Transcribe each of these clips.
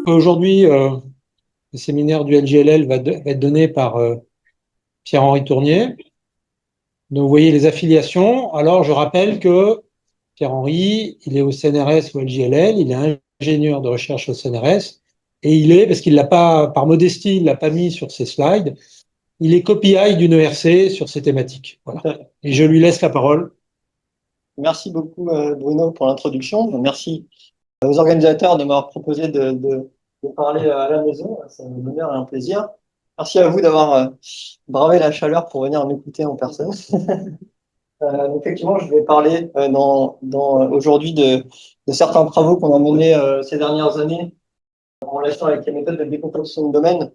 Aujourd'hui, le séminaire du LGLL va être donné par Pierre-Henri Tournier. Donc, vous voyez les affiliations. Alors, je rappelle que Pierre-Henri, il est au CNRS ou LGLL, il est ingénieur de recherche au CNRS, et il est, parce qu'il l'a pas, par modestie, il l'a pas mis sur ses slides, il est COPI d'une ERC sur ces thématiques. Voilà. Et je lui laisse la parole. Merci beaucoup, Bruno, pour l'introduction. Merci aux organisateurs de m'avoir proposé de parler à la maison. C'est un honneur et un plaisir. Merci à vous d'avoir bravé la chaleur pour venir m'écouter en personne. Effectivement, je vais parler aujourd'hui de certains travaux qu'on a menés ces dernières années en relation avec les méthodes de décomposition de domaine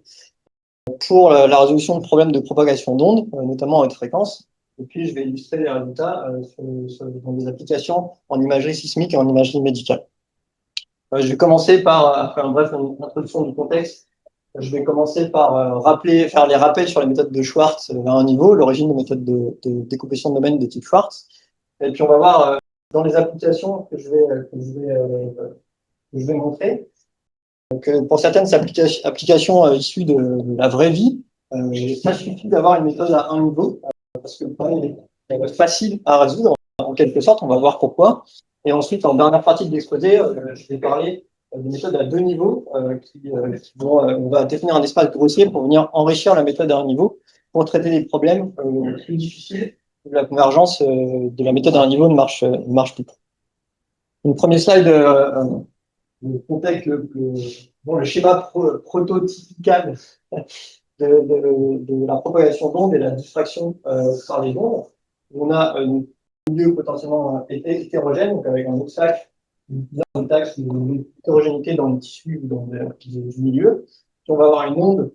pour la résolution de problèmes de propagation d'ondes, notamment à haute fréquence. Et puis, je vais illustrer les résultats dans des applications en imagerie sismique et en imagerie médicale. Je vais commencer par, après une bref introduction du contexte, je vais commencer par faire les rappels sur les méthodes de Schwartz à un niveau, l'origine des méthodes de décomposition de domaine de type Schwartz. Et puis, on va voir dans les applications que je vais montrer, que pour certaines applications issues de la vraie vie, ça suffit d'avoir une méthode à un niveau, parce que le problème est facile à résoudre, en quelque sorte, on va voir pourquoi. Et ensuite, en dernière partie de l'exposé, je vais parler des méthodes à deux niveaux, on va définir un espace grossier pour venir enrichir la méthode à un niveau, pour traiter des problèmes plus difficiles, où la convergence de la méthode à un niveau ne marche plus. Le premier slide le contexte, le schéma prototypical de la propagation d'ondes et la diffraction par les ondes. On a un milieu potentiellement hétérogène, donc avec un obstacle, un axe de hétérogénéité dans le tissu du milieu. Puis on va avoir une onde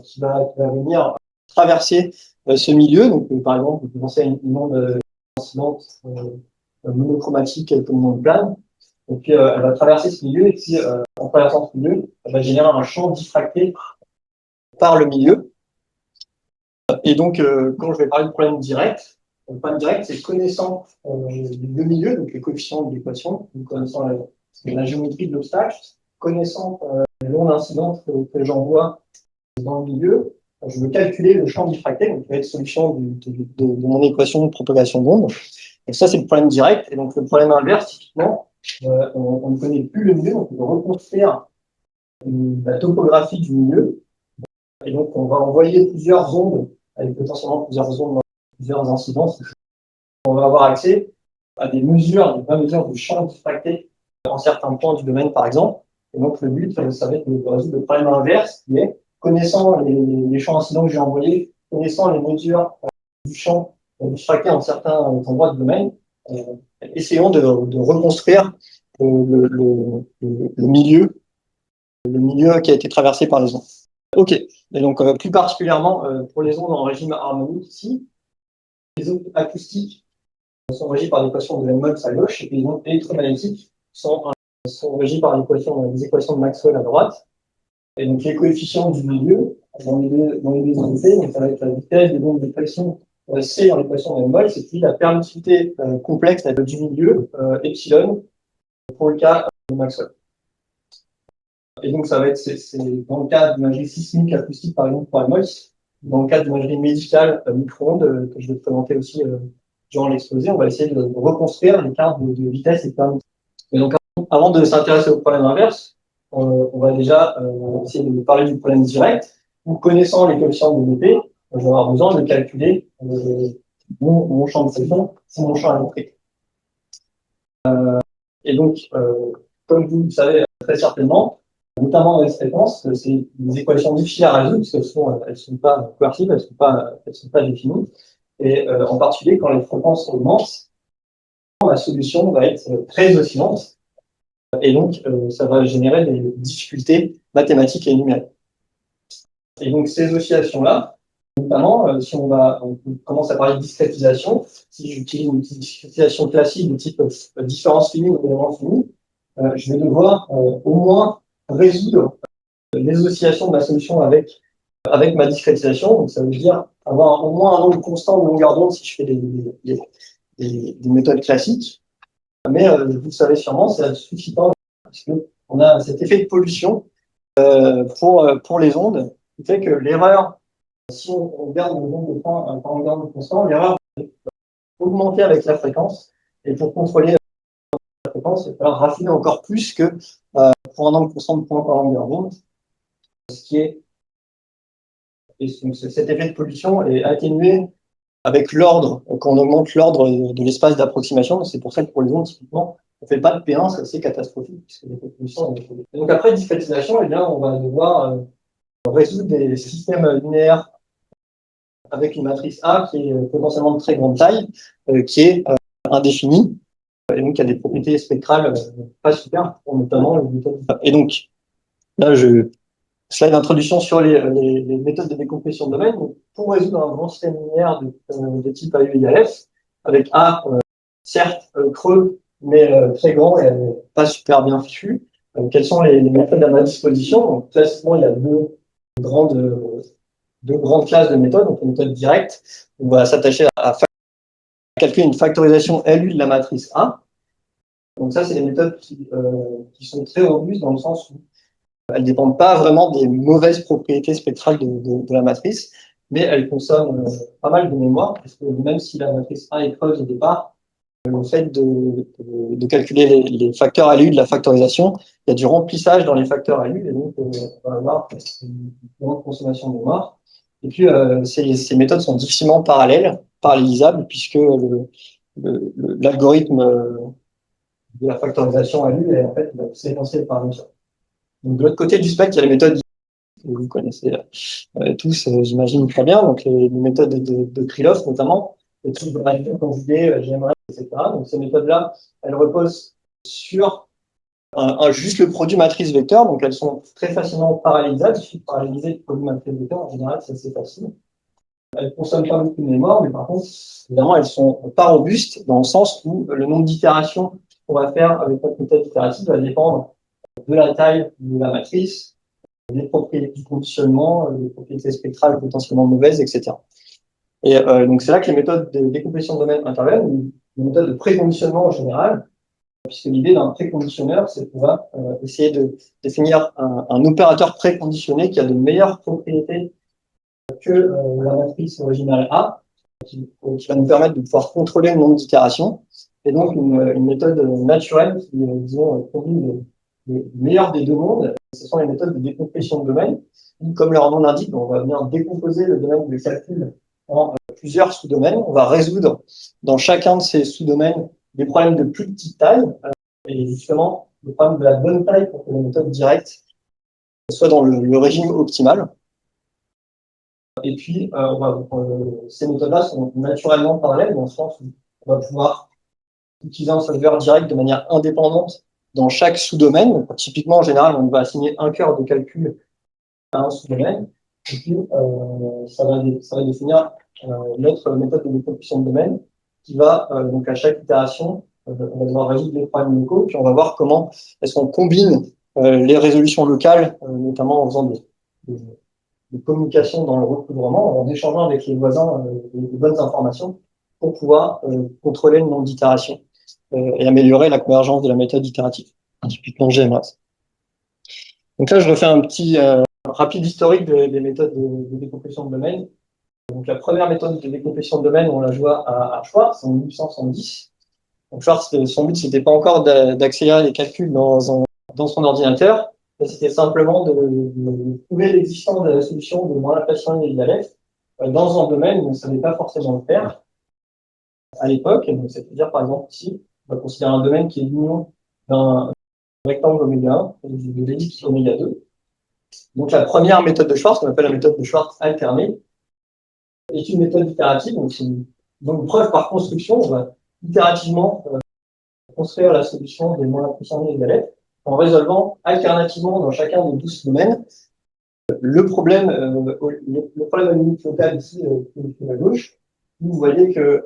qui va venir traverser ce milieu. Donc, par exemple, vous pouvez penser à une onde incidente monochromatique comme une onde plane. Et puis, elle va traverser ce milieu, et puis, en traversant ce milieu, elle va générer un champ diffracté par le milieu. Et donc, quand je vais parler de problème direct, le problème direct, c'est connaissant le milieu, donc les coefficients de l'équation, connaissant la géométrie de l'obstacle, connaissant l'onde incidente que j'envoie dans le milieu, je veux calculer le champ diffracté, donc la solution de mon équation de propagation d'onde. Et ça, c'est le problème direct. Et donc, le problème inverse, typiquement, on ne connaît plus le milieu, donc on peut reconstruire la topographie du milieu. Et donc, on va envoyer plusieurs ondes, avec potentiellement plusieurs ondes, plusieurs incidences. On va avoir accès à des mesures du champ diffracté en certains points du domaine, par exemple. Et donc, le but, ça va être de résoudre le problème inverse, qui est, connaissant les champs incidents que j'ai envoyés, connaissant les mesures du champ diffracté en certains endroits du domaine, essayons de reconstruire le milieu qui a été traversé par les ondes. OK. Et donc, plus particulièrement, pour les ondes en régime harmonique ici, les ondes acoustiques sont régies par l'équation de Helmholtz à gauche, et les ondes électromagnétiques sont régies par les équations de Maxwell à droite. Et donc, les coefficients du milieu, dans les deux unités, donc ça va être la vitesse des ondes de pression C en l'équation de Helmholtz, et puis la permittivité complexe du milieu, epsilon, pour le cas de Maxwell. Et donc, ça va être, c'est dans le cas d'imagerie sismique acoustique, par exemple, pour Helmholtz. Dans le cas d'imagerie médicale micro-ondes, que je vais te présenter aussi durant l'exposé, on va essayer de reconstruire les cartes de vitesse et de permittivité. Et donc, avant de s'intéresser au problème inverse, on va déjà essayer de parler du problème direct. En connaissant les coefficients de DP, je vais avoir besoin de calculer mon champ de pression, c'est mon champ électrique. Et donc, comme vous le savez très certainement, notamment dans les fréquences, c'est des équations difficiles à résoudre parce qu'elles sont pas coercitives, elles sont pas définies. Et en particulier, quand les fréquences augmentent, la solution va être très oscillante. Et donc, ça va générer des difficultés mathématiques et numériques. Et donc, ces oscillations-là, notamment, si on commence à parler de discrétisation, si j'utilise une discrétisation classique de type différence finie ou élément fini, je vais devoir au moins résoudre les oscillations de ma solution avec ma discrétisation. Donc, ça veut dire avoir au moins un nombre constant de longueur d'onde si je fais des méthodes classiques. Mais vous le savez sûrement, ça ne suffit pas parce que on a cet effet de pollution pour les ondes, qui fait que l'erreur, si on garde le nombre de points par garde constant, l'erreur va augmenter avec la fréquence. Et pour contrôler la fréquence, il va falloir raffiner encore plus que pour un nombre constant de points par longueur d'onde, ce qui est et donc, cet effet de pollution est atténué avec l'ordre, quand on augmente l'ordre de l'espace d'approximation. C'est pour ça que pour les ondes, typiquement, on ne fait pas de P1, c'est assez catastrophique, puisque l'effet de pollution est... Et donc après discrétisation, eh bien, on va devoir résoudre des systèmes linéaires avec une matrice A qui est potentiellement de très grande taille, qui est indéfinie, et donc qui a des propriétés spectrales pas super, notamment les méthodes. Et donc, là, slide d'introduction sur les méthodes de décompression de domaine. Donc, pour résoudre un grand système linéaire de type AU égale F, avec A, certes creux, mais très grand et pas super bien fichu, quelles sont les méthodes à ma disposition? Donc, classiquement, il y a deux grandes classes de méthodes. Donc, une méthode directe, on va s'attacher à calculer une factorisation LU de la matrice A. Donc ça, c'est des méthodes qui sont très robustes dans le sens où elles ne dépendent pas vraiment des mauvaises propriétés spectrales de la matrice, mais elles consomment pas mal de mémoire, parce que même si la matrice A est creuse au départ, le fait de calculer les facteurs ALU de la factorisation, il y a du remplissage dans les facteurs ALU, et donc on va avoir une grande consommation de mémoire. Et puis, ces méthodes sont difficilement parallélisables, puisque l'algorithme de la factorisation ALU est en fait séquentiel par nature. Donc, de l'autre côté du spectre, il y a les méthodes que vous connaissez tous, j'imagine très bien, donc les méthodes de Krylov notamment, les trucs de radiation conjuguée, GMR, etc. Donc ces méthodes-là, elles reposent sur juste le produit matrice-vecteur, donc elles sont très facilement parallélisables. Il suffit de paralléliser le produit matrice-vecteur, en général, c'est assez facile. Elles ne consomment pas beaucoup de mémoire, mais par contre, évidemment, elles sont pas robustes dans le sens où le nombre d'itérations qu'on va faire avec notre méthode itérative va dépendre de la taille de la matrice, des propriétés du conditionnement, des propriétés spectrales potentiellement mauvaises, etc. Et donc c'est là que les méthodes de décompression de domaine interviennent, les méthodes de préconditionnement en général, puisque l'idée d'un préconditionneur, c'est de pouvoir essayer de définir un opérateur préconditionné qui a de meilleures propriétés que la matrice originale A, qui va nous permettre de pouvoir contrôler le nombre d'itérations. Et donc une méthode naturelle qui, disons, combine les meilleurs des deux mondes. Ce sont les méthodes de décompression de domaine, où, comme leur nom l'indique, on va venir décomposer le domaine de calcul en plusieurs sous-domaines. On va résoudre dans chacun de ces sous-domaines des problèmes de plus petite taille, et justement des problèmes de la bonne taille pour que la méthode directe soit dans le régime optimal. Et puis, ces méthodes-là sont naturellement parallèles, dans le sens où on va pouvoir utiliser un solveur direct de manière indépendante dans chaque sous-domaine. Typiquement, en général, on va assigner un cœur de calcul à un sous-domaine. Et puis, ça va définir notre méthode de décomposition de domaine qui va, donc à chaque itération, on va devoir résoudre les problèmes locaux, puis on va voir comment est-ce qu'on combine les résolutions locales, notamment en faisant des communications dans le recouvrement, en échangeant avec les voisins des bonnes informations pour pouvoir contrôler le nombre d'itérations et améliorer la convergence de la méthode itérative, typiquement GMRS. Donc là, je refais un petit rapide historique des méthodes de décompression de domaine. Donc la première méthode de décompression de domaine, on la joue à Schwartz en 1870. Donc Schwartz, son but, c'était pas encore d'accélérer les calculs dans son ordinateur, c'était simplement de trouver l'existence de la solution de moins Laplacienne égale F dans un domaine où on ne savait pas forcément le faire à l'époque. Donc c'est-à-dire, par exemple, ici, on va considérer un domaine qui est l'union d'un rectangle oméga 1 et de l'ellipse oméga 2. Donc la première méthode de Schwartz, qu'on appelle la méthode de Schwartz alternée, est une méthode itérative. Donc c'est une preuve par construction. On va itérativement construire la solution des moins Laplacienne égale F en résolvant alternativement dans chacun des 12 domaines le problème à limite locale ici, qui est à gauche. Vous voyez que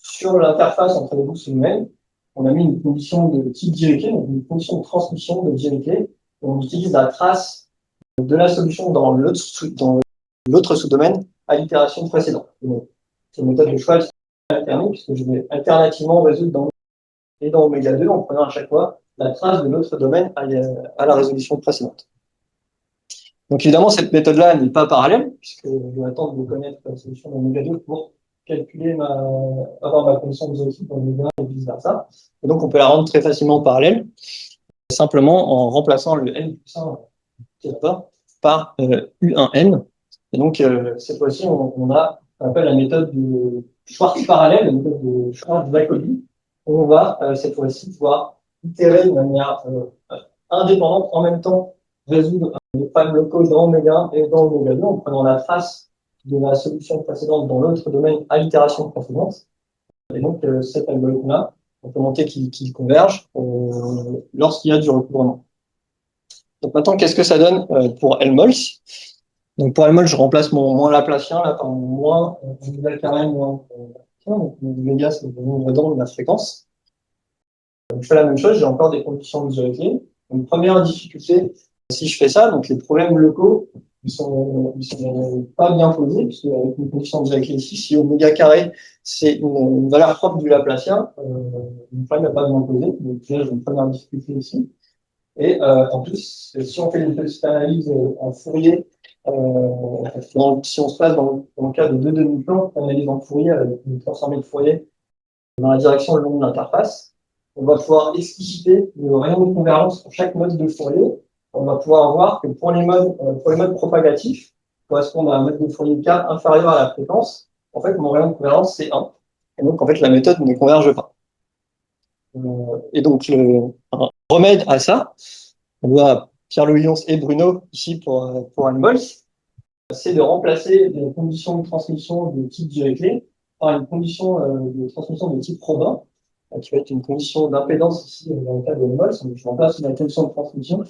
sur l'interface entre les 12 domaines, on a mis une condition de type Dirichlet, donc une condition de transmission de Dirichlet. On utilise la trace de la solution dans l'autre sous-domaine à l'itération précédente. C'est une méthode de choix alternée, puisque je vais alternativement résoudre dans oméga 2 en prenant à chaque fois la trace de notre domaine à la résolution précédente. Donc évidemment, cette méthode-là n'est pas parallèle, puisque je vais attendre de connaître la solution d'oméga 2 pour calculer avoir ma connaissance des équipes d'oméga et vice versa. Et donc on peut la rendre très facilement parallèle, simplement en remplaçant le n plus 1 qui est là par U1n. Et donc cette fois-ci, on a ce qu'on appelle la méthode de Schwartz parallèle, la méthode de Schwartz-Jacobi. On va cette fois-ci pouvoir itérer de manière indépendante en même temps résoudre les problèmes locaux dans oméga 1 et dans oméga 2 en prenant la trace de la solution précédente dans l'autre domaine à l'itération précédente. Et donc, cet algorithme-là, on peut monter qu'il converge lorsqu'il y a du recouvrement. Donc maintenant, qu'est-ce que ça donne pour Helmholtz? Donc pour Helmholtz, je remplace mon moins laplacien là, par mon moins oméga carré moins donc oméga, c'est le nombre d'ondes de la fréquence. Donc, je fais la même chose, j'ai encore des conditions de Dirichlet. Donc première difficulté, si je fais ça, donc les problèmes locaux, ils sont pas bien posés, puisque avec une condition de Dirichlet ici, si oméga carré, c'est une valeur propre du Laplacien, le problème n'est pas bien posé, donc déjà j'ai une première difficulté ici. Et en plus, si on fait une petite analyse en Fourier, si on se place dans le cas de deux demi-plans, analyse en Fourier avec une transformée de Fourier dans la direction le long de l'interface, on va pouvoir expliciter le rayon de convergence pour chaque mode de Fourier. On va pouvoir voir que pour les modes propagatifs, correspondent à un mode de Fourier K inférieur à la fréquence, en fait, mon rayon de convergence, c'est 1. Et donc, en fait, la méthode ne converge pas. Et donc, un remède à ça, on voit Pierre-Louis Lyons et Bruno ici pour Helmholtz, c'est de remplacer les conditions de transmission de type Dirichlet par une condition de transmission de type Robin, qui va être une condition d'impédance ici dans le cas de Helmholtz. Donc, je remplace la condition de transmission.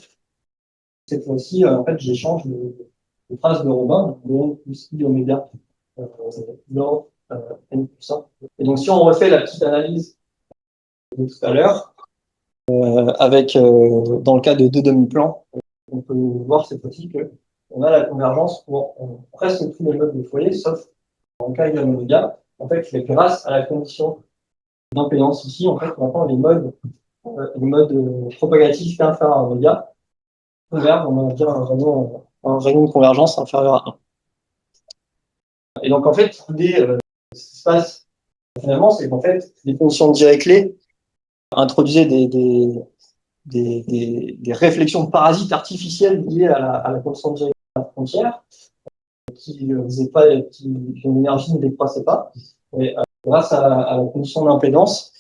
Cette fois-ci, en fait, j'échange les traces de Robin, donc plus I oméga log n plus 1. Et donc, si on refait la petite analyse de tout à l'heure, avec dans le cas de deux demi-plans, on peut voir cette fois-ci que on a la convergence pour presque tous les modes de Fourier, sauf en cas égal oméga. En fait, c'est grâce à la condition d'impédance ici, en fait, maintenant les modes propagatifs inférieurs à oméga convergent, on va dire un rayon de convergence inférieur à 1. Et donc, en fait, l'idée, ce qui se passe finalement, c'est qu'en fait, les conditions de Dirichlet introduisaient des réflexions de parasites artificielles liées à la condition de Dirichlet à la frontière, qui dont l'énergie ne décroissait pas. Et grâce à la condition d'impédance,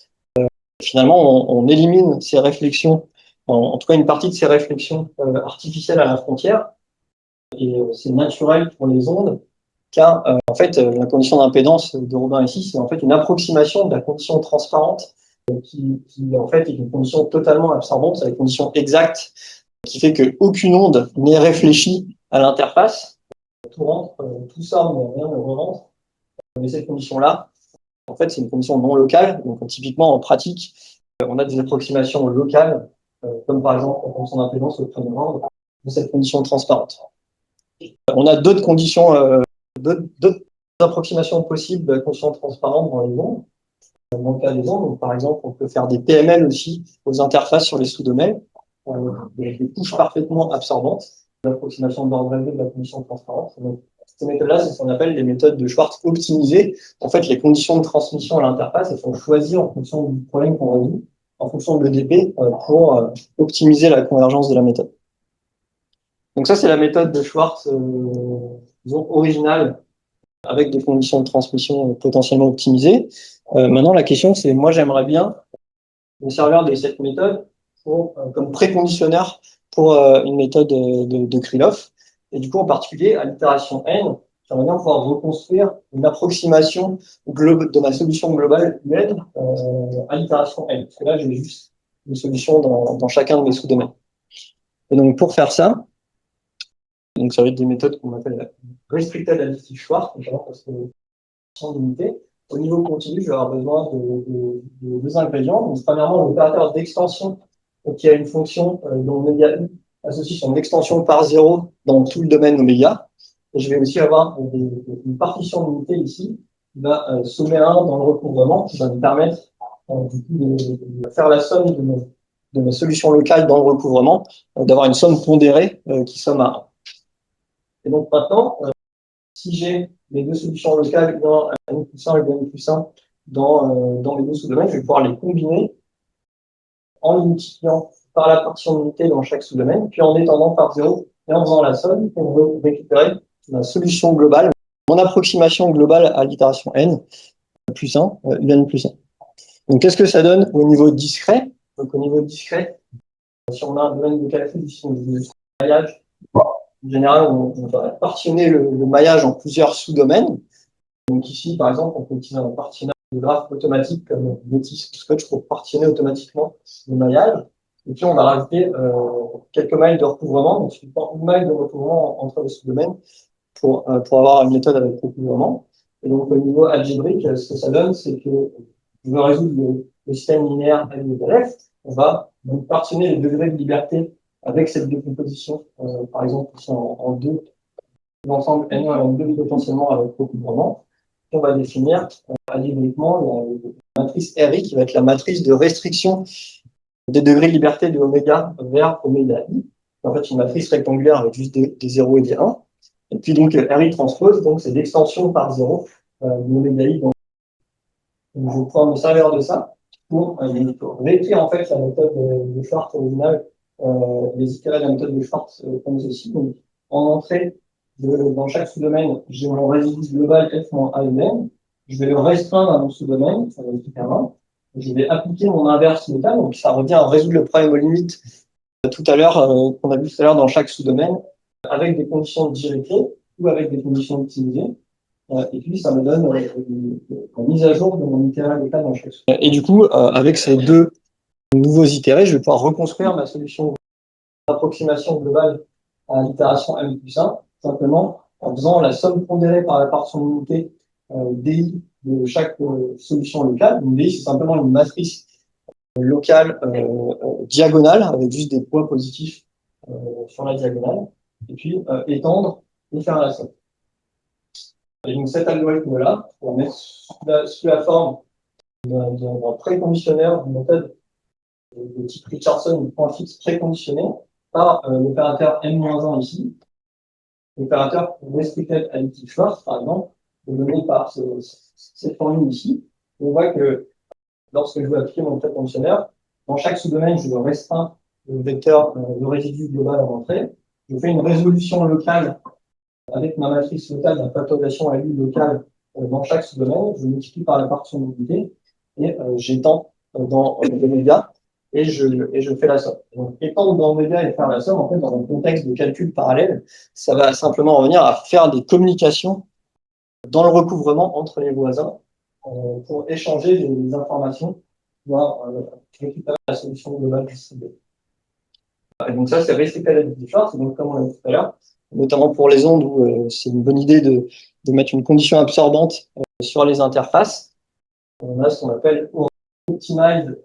finalement, on élimine ces réflexions, en tout cas une partie de ces réflexions artificielles à la frontière. Et c'est naturel pour les ondes, car en fait, la condition d'impédance de Robin ici, c'est en fait une approximation de la condition transparente qui en fait est une condition totalement absorbante, c'est la condition exacte qui fait qu'aucune onde n'est réfléchie à l'interface. Tout rentre, tout sort, mais rien ne rentre. Mais cette condition-là, en fait, c'est une condition non locale. Donc, typiquement, en pratique, on a des approximations locales, comme par exemple en fonction d'impédance au premier ordre, de cette condition transparente. On a d'autres conditions, d'autres approximations possibles de la condition transparente dans les ondes. Dans le cas des ondes, donc, par exemple, on peut faire des PML aussi aux interfaces sur les sous-domaines, avec des couches parfaitement absorbantes, l'approximation d'ordre élevé de la condition transparente. Donc, ces méthodes-là, c'est ce qu'on appelle les méthodes de Schwartz optimisées. En fait, les conditions de transmission à l'interface, elles sont choisies en fonction du problème qu'on résout, en fonction de l'EDP, pour optimiser la convergence de la méthode. Donc ça, c'est la méthode de Schwartz, disons, originale, avec des conditions de transmission potentiellement optimisées. Maintenant, la question, c'est, moi, j'aimerais bien me servir de cette méthode comme préconditionnaire pour une méthode de Krylov. Et du coup, en particulier, à l'itération n, j'aimerais bien pouvoir reconstruire une approximation de ma solution globale UN à l'itération n. Parce que là, j'ai juste une solution dans chacun de mes sous-domaines. Et donc, pour faire ça, donc ça va être des méthodes qu'on appelle restricted additive Schwartz, notamment parce que sont limitées. Au niveau continu, je vais avoir besoin de deux ingrédients. Donc, premièrement, l'opérateur d'extension qui a une fonction dont oméga u associe son extension par 0 dans tout le domaine oméga. Et je vais aussi avoir une partition limitée ici qui va sommer 1 dans le recouvrement, qui va me permettre du coup, de faire la somme de mes solutions locales dans le recouvrement, d'avoir une somme pondérée qui somme à 1. Et donc maintenant, si j'ai les deux solutions locales, dans n plus 1 et n plus 1, dans les deux sous-domaines, je vais pouvoir les combiner en les multipliant par la partition d'unité dans chaque sous-domaine, puis en étendant par 0 et en faisant la somme pour récupérer la solution globale, mon approximation globale à l'itération n plus 1, un plus 1. Donc, qu'est-ce que ça donne au niveau discret? Donc, au niveau discret, si on a un domaine de calcul ici, de maillage, en général, on va partitionner le maillage en plusieurs sous-domaines. Donc, ici, par exemple, on peut utiliser un partitionnage de graphes automatique comme Metis Scotch pour partitionner automatiquement le maillage. Et puis, on va rajouter quelques mailles de recouvrement, donc une maille de recouvrement entre les sous-domaines pour avoir une méthode avec recouvrement. Et donc, au niveau algébrique, ce que ça donne, c'est que je veux résoudre le système linéaire L égale F. On va donc partitionner les degrés de liberté avec cette décomposition, par exemple, ici en deux, l'ensemble N1 et N2 potentiellement avec recouvrement. On va définir algébriquement la matrice RI qui va être la matrice de restriction des degrés de liberté de oméga vers oméga I. En fait, une matrice rectangulaire avec juste des 0 et des 1. Et puis donc RI transpose, donc c'est l'extension par 0 de oméga I. Donc, je vais pouvoir me servir de ça pour réécrire en fait la méthode de Schwartz originale, les itérés de la méthode de Schwartz comme ceci. Donc, en entrée, dans chaque sous-domaine, j'ai mon résidu global f moins a m. Je vais le restreindre à mon sous-domaine, ça va être R1. Je vais appliquer mon inverse local, donc ça revient à résoudre le problème aux limites tout à l'heure, qu'on a vu tout à l'heure dans chaque sous-domaine, avec des conditions de directée ou avec des conditions optimisées. Et puis, ça me donne une mise à jour de mon itéré local dans chaque sous-domaine. Et du coup, avec ces deux nouveaux itérés, je vais pouvoir reconstruire ma solution d'approximation globale à l'itération M plus 1, simplement en faisant la somme pondérée par la partition d'unité DI de chaque solution locale. Donc, DI, c'est simplement une matrice locale diagonale avec juste des poids positifs sur la diagonale. Et puis, étendre et faire la somme. Et donc, cet algorithme-là, on va mettre sous la forme d'un préconditionnaire, d'une méthode de type Richardson, de point fixe préconditionné par l'opérateur M-1 ici, l'opérateur restricted additive Schwartz, par exemple, est donné par cette formule ici. On voit que lorsque je veux appliquer mon préconditionnaire, dans chaque sous-domaine, je restreins le vecteur, le résidu global en entrée. Je fais une résolution locale avec ma matrice locale, la factorisation à l'U locale dans chaque sous-domaine. Je multiplie par la partition d'unité et j'étends dans l'oméga et je fais la somme. Donc, étendre dans l'oméga et faire la somme, en fait, dans un contexte de calcul parallèle, ça va simplement revenir à faire des communications dans le recouvrement entre les voisins pour échanger des informations, voire récupérer la solution globale distribuée. Et donc ça, c'est restricted additive Schwartz, donc comme on l'a dit tout à l'heure, notamment pour les ondes où c'est une bonne idée de mettre une condition absorbante sur les interfaces. On a ce qu'on appelle optimized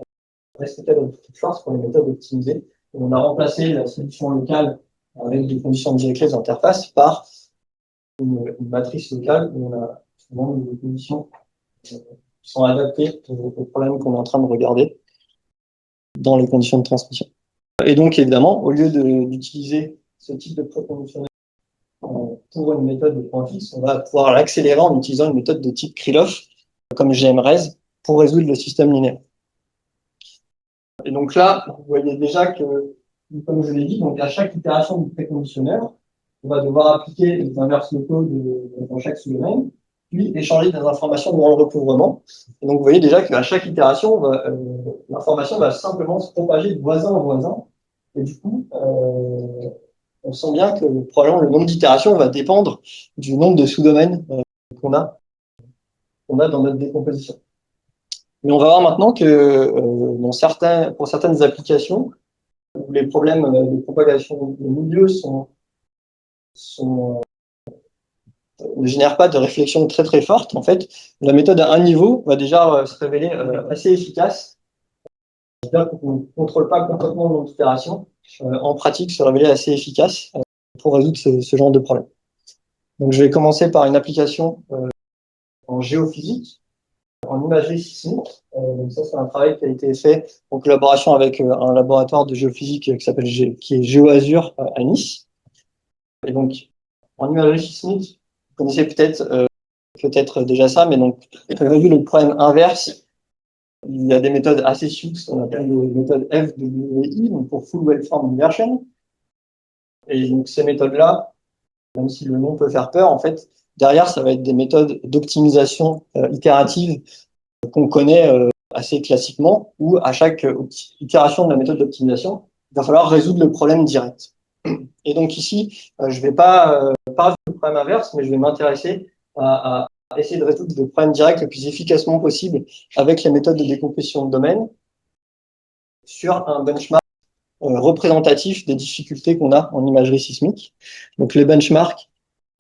restricted additive Schwartz pour les méthodes optimisées. Et on a remplacé la solution locale avec des conditions directes d'interface par une matrice locale où on a souvent des conditions qui sont adaptées aux problèmes qu'on est en train de regarder dans les conditions de transmission. Et donc, évidemment, au lieu d'utiliser ce type de préconditionnaire pour une méthode de point fixe, on va pouvoir l'accélérer en utilisant une méthode de type Krylov, comme GMRES, pour résoudre le système linéaire. Et donc là, vous voyez déjà que, comme je l'ai dit, donc à chaque itération du préconditionnaire, on va devoir appliquer les inverses locaux dans chaque sous-domaine, puis échanger des informations dans le recouvrement. Et donc, vous voyez déjà qu'à chaque itération, l'information va simplement se propager de voisin en voisin. Et du coup, on sent bien que probablement le nombre d'itérations va dépendre du nombre de sous-domaines qu'on a dans notre décomposition. Mais on va voir maintenant que pour certaines applications, où les problèmes de propagation de milieu ne génèrent pas de réflexion très très forte, en fait, la méthode à un niveau va déjà se révéler assez efficace. C'est-à-dire qu'on ne contrôle pas complètement le nombre d'itérations, en pratique se révéler assez efficace pour résoudre ce genre de problème. Donc je vais commencer par une application en géophysique. en imagerie sismique. Donc ça, c'est un travail qui a été fait en collaboration avec un laboratoire de géophysique qui est GeoAzur à Nice. Et donc, en imagerie sismique, vous connaissez peut-être déjà ça, mais donc, on a vu le problème inverse. Il y a des méthodes assez souples, qu'on appelle les méthodes FWI, donc pour Full Waveform Inversion. Et donc, ces méthodes-là, même si le nom peut faire peur, en fait, derrière, ça va être des méthodes d'optimisation itérative qu'on connaît assez classiquement, où à chaque itération de la méthode d'optimisation, il va falloir résoudre le problème direct. Et donc ici, je vais pas résoudre le problème inverse, mais je vais m'intéresser à essayer de résoudre le problème direct le plus efficacement possible avec les méthodes de décompression de domaine sur un benchmark représentatif des difficultés qu'on a en imagerie sismique. Donc le benchmark,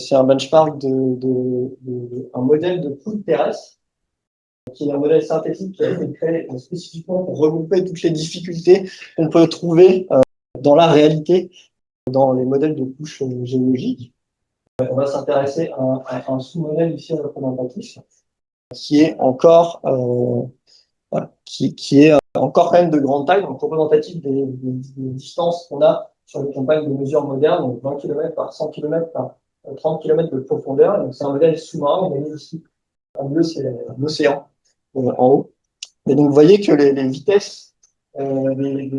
c'est un benchmark un modèle de couche terrestre, qui est un modèle synthétique qui a été créé spécifiquement pour regrouper toutes les difficultés qu'on peut trouver dans la réalité, dans les modèles de couches géologiques. On va s'intéresser à un sous-modèle ici représentatif qui est encore qui est encore quand même de grande taille, donc représentatif des distances qu'on a sur les campagnes de mesure modernes, donc 20 km par 100 km par 30 km de profondeur. Donc c'est un modèle sous-marin, on a ici en bleu, c'est l'océan en haut. Et donc vous voyez que les vitesses des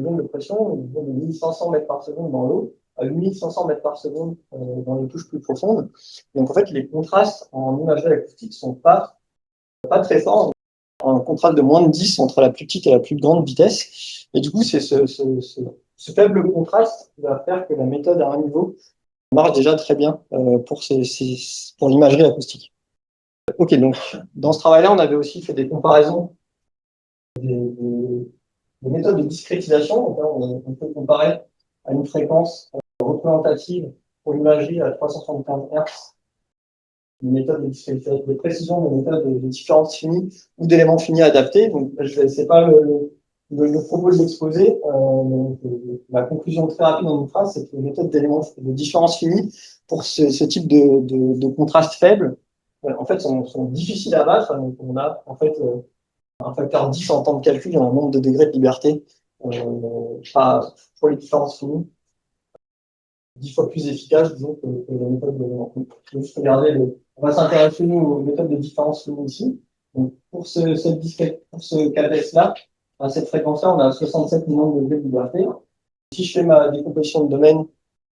ondes de pression vont de 1500 mètres par seconde dans l'eau à 8500 mètres par seconde dans les couches plus profondes. Donc en fait, les contrastes en imagerie acoustique sont pas très forts. Un contraste de moins de 10 entre la plus petite et la plus grande vitesse. Et du coup, c'est ce faible contraste qui va faire que la méthode à un niveau marche déjà très bien pour l'imagerie acoustique. Ok, donc dans ce travail-là, on avait aussi fait des comparaisons des méthodes de discrétisation. Donc là, on peut comparer à une fréquence représentative pour l'imagerie à 375 Hz, une méthode de discrétisation, de précision, des méthodes de différence finie ou d'éléments finis adaptés. Donc, c'est pas le propos de l'exposé. La conclusion très rapide dans une phrase, c'est que les méthodes d'éléments de différence finie pour ce type de contraste faible, en fait, sont difficiles à battre. Donc, on a en fait un facteur 10 en temps de calcul et un nombre de degrés de liberté pour les différences finies, 10 fois plus efficace, disons, que la méthode de juste regarder on va s'intéresser, nous, aux méthodes de différence finie ici. Donc, pour ce CAPES-là, à cette fréquence-là, on a 67 millions de degrés de liberté. Si je fais ma décomposition de domaine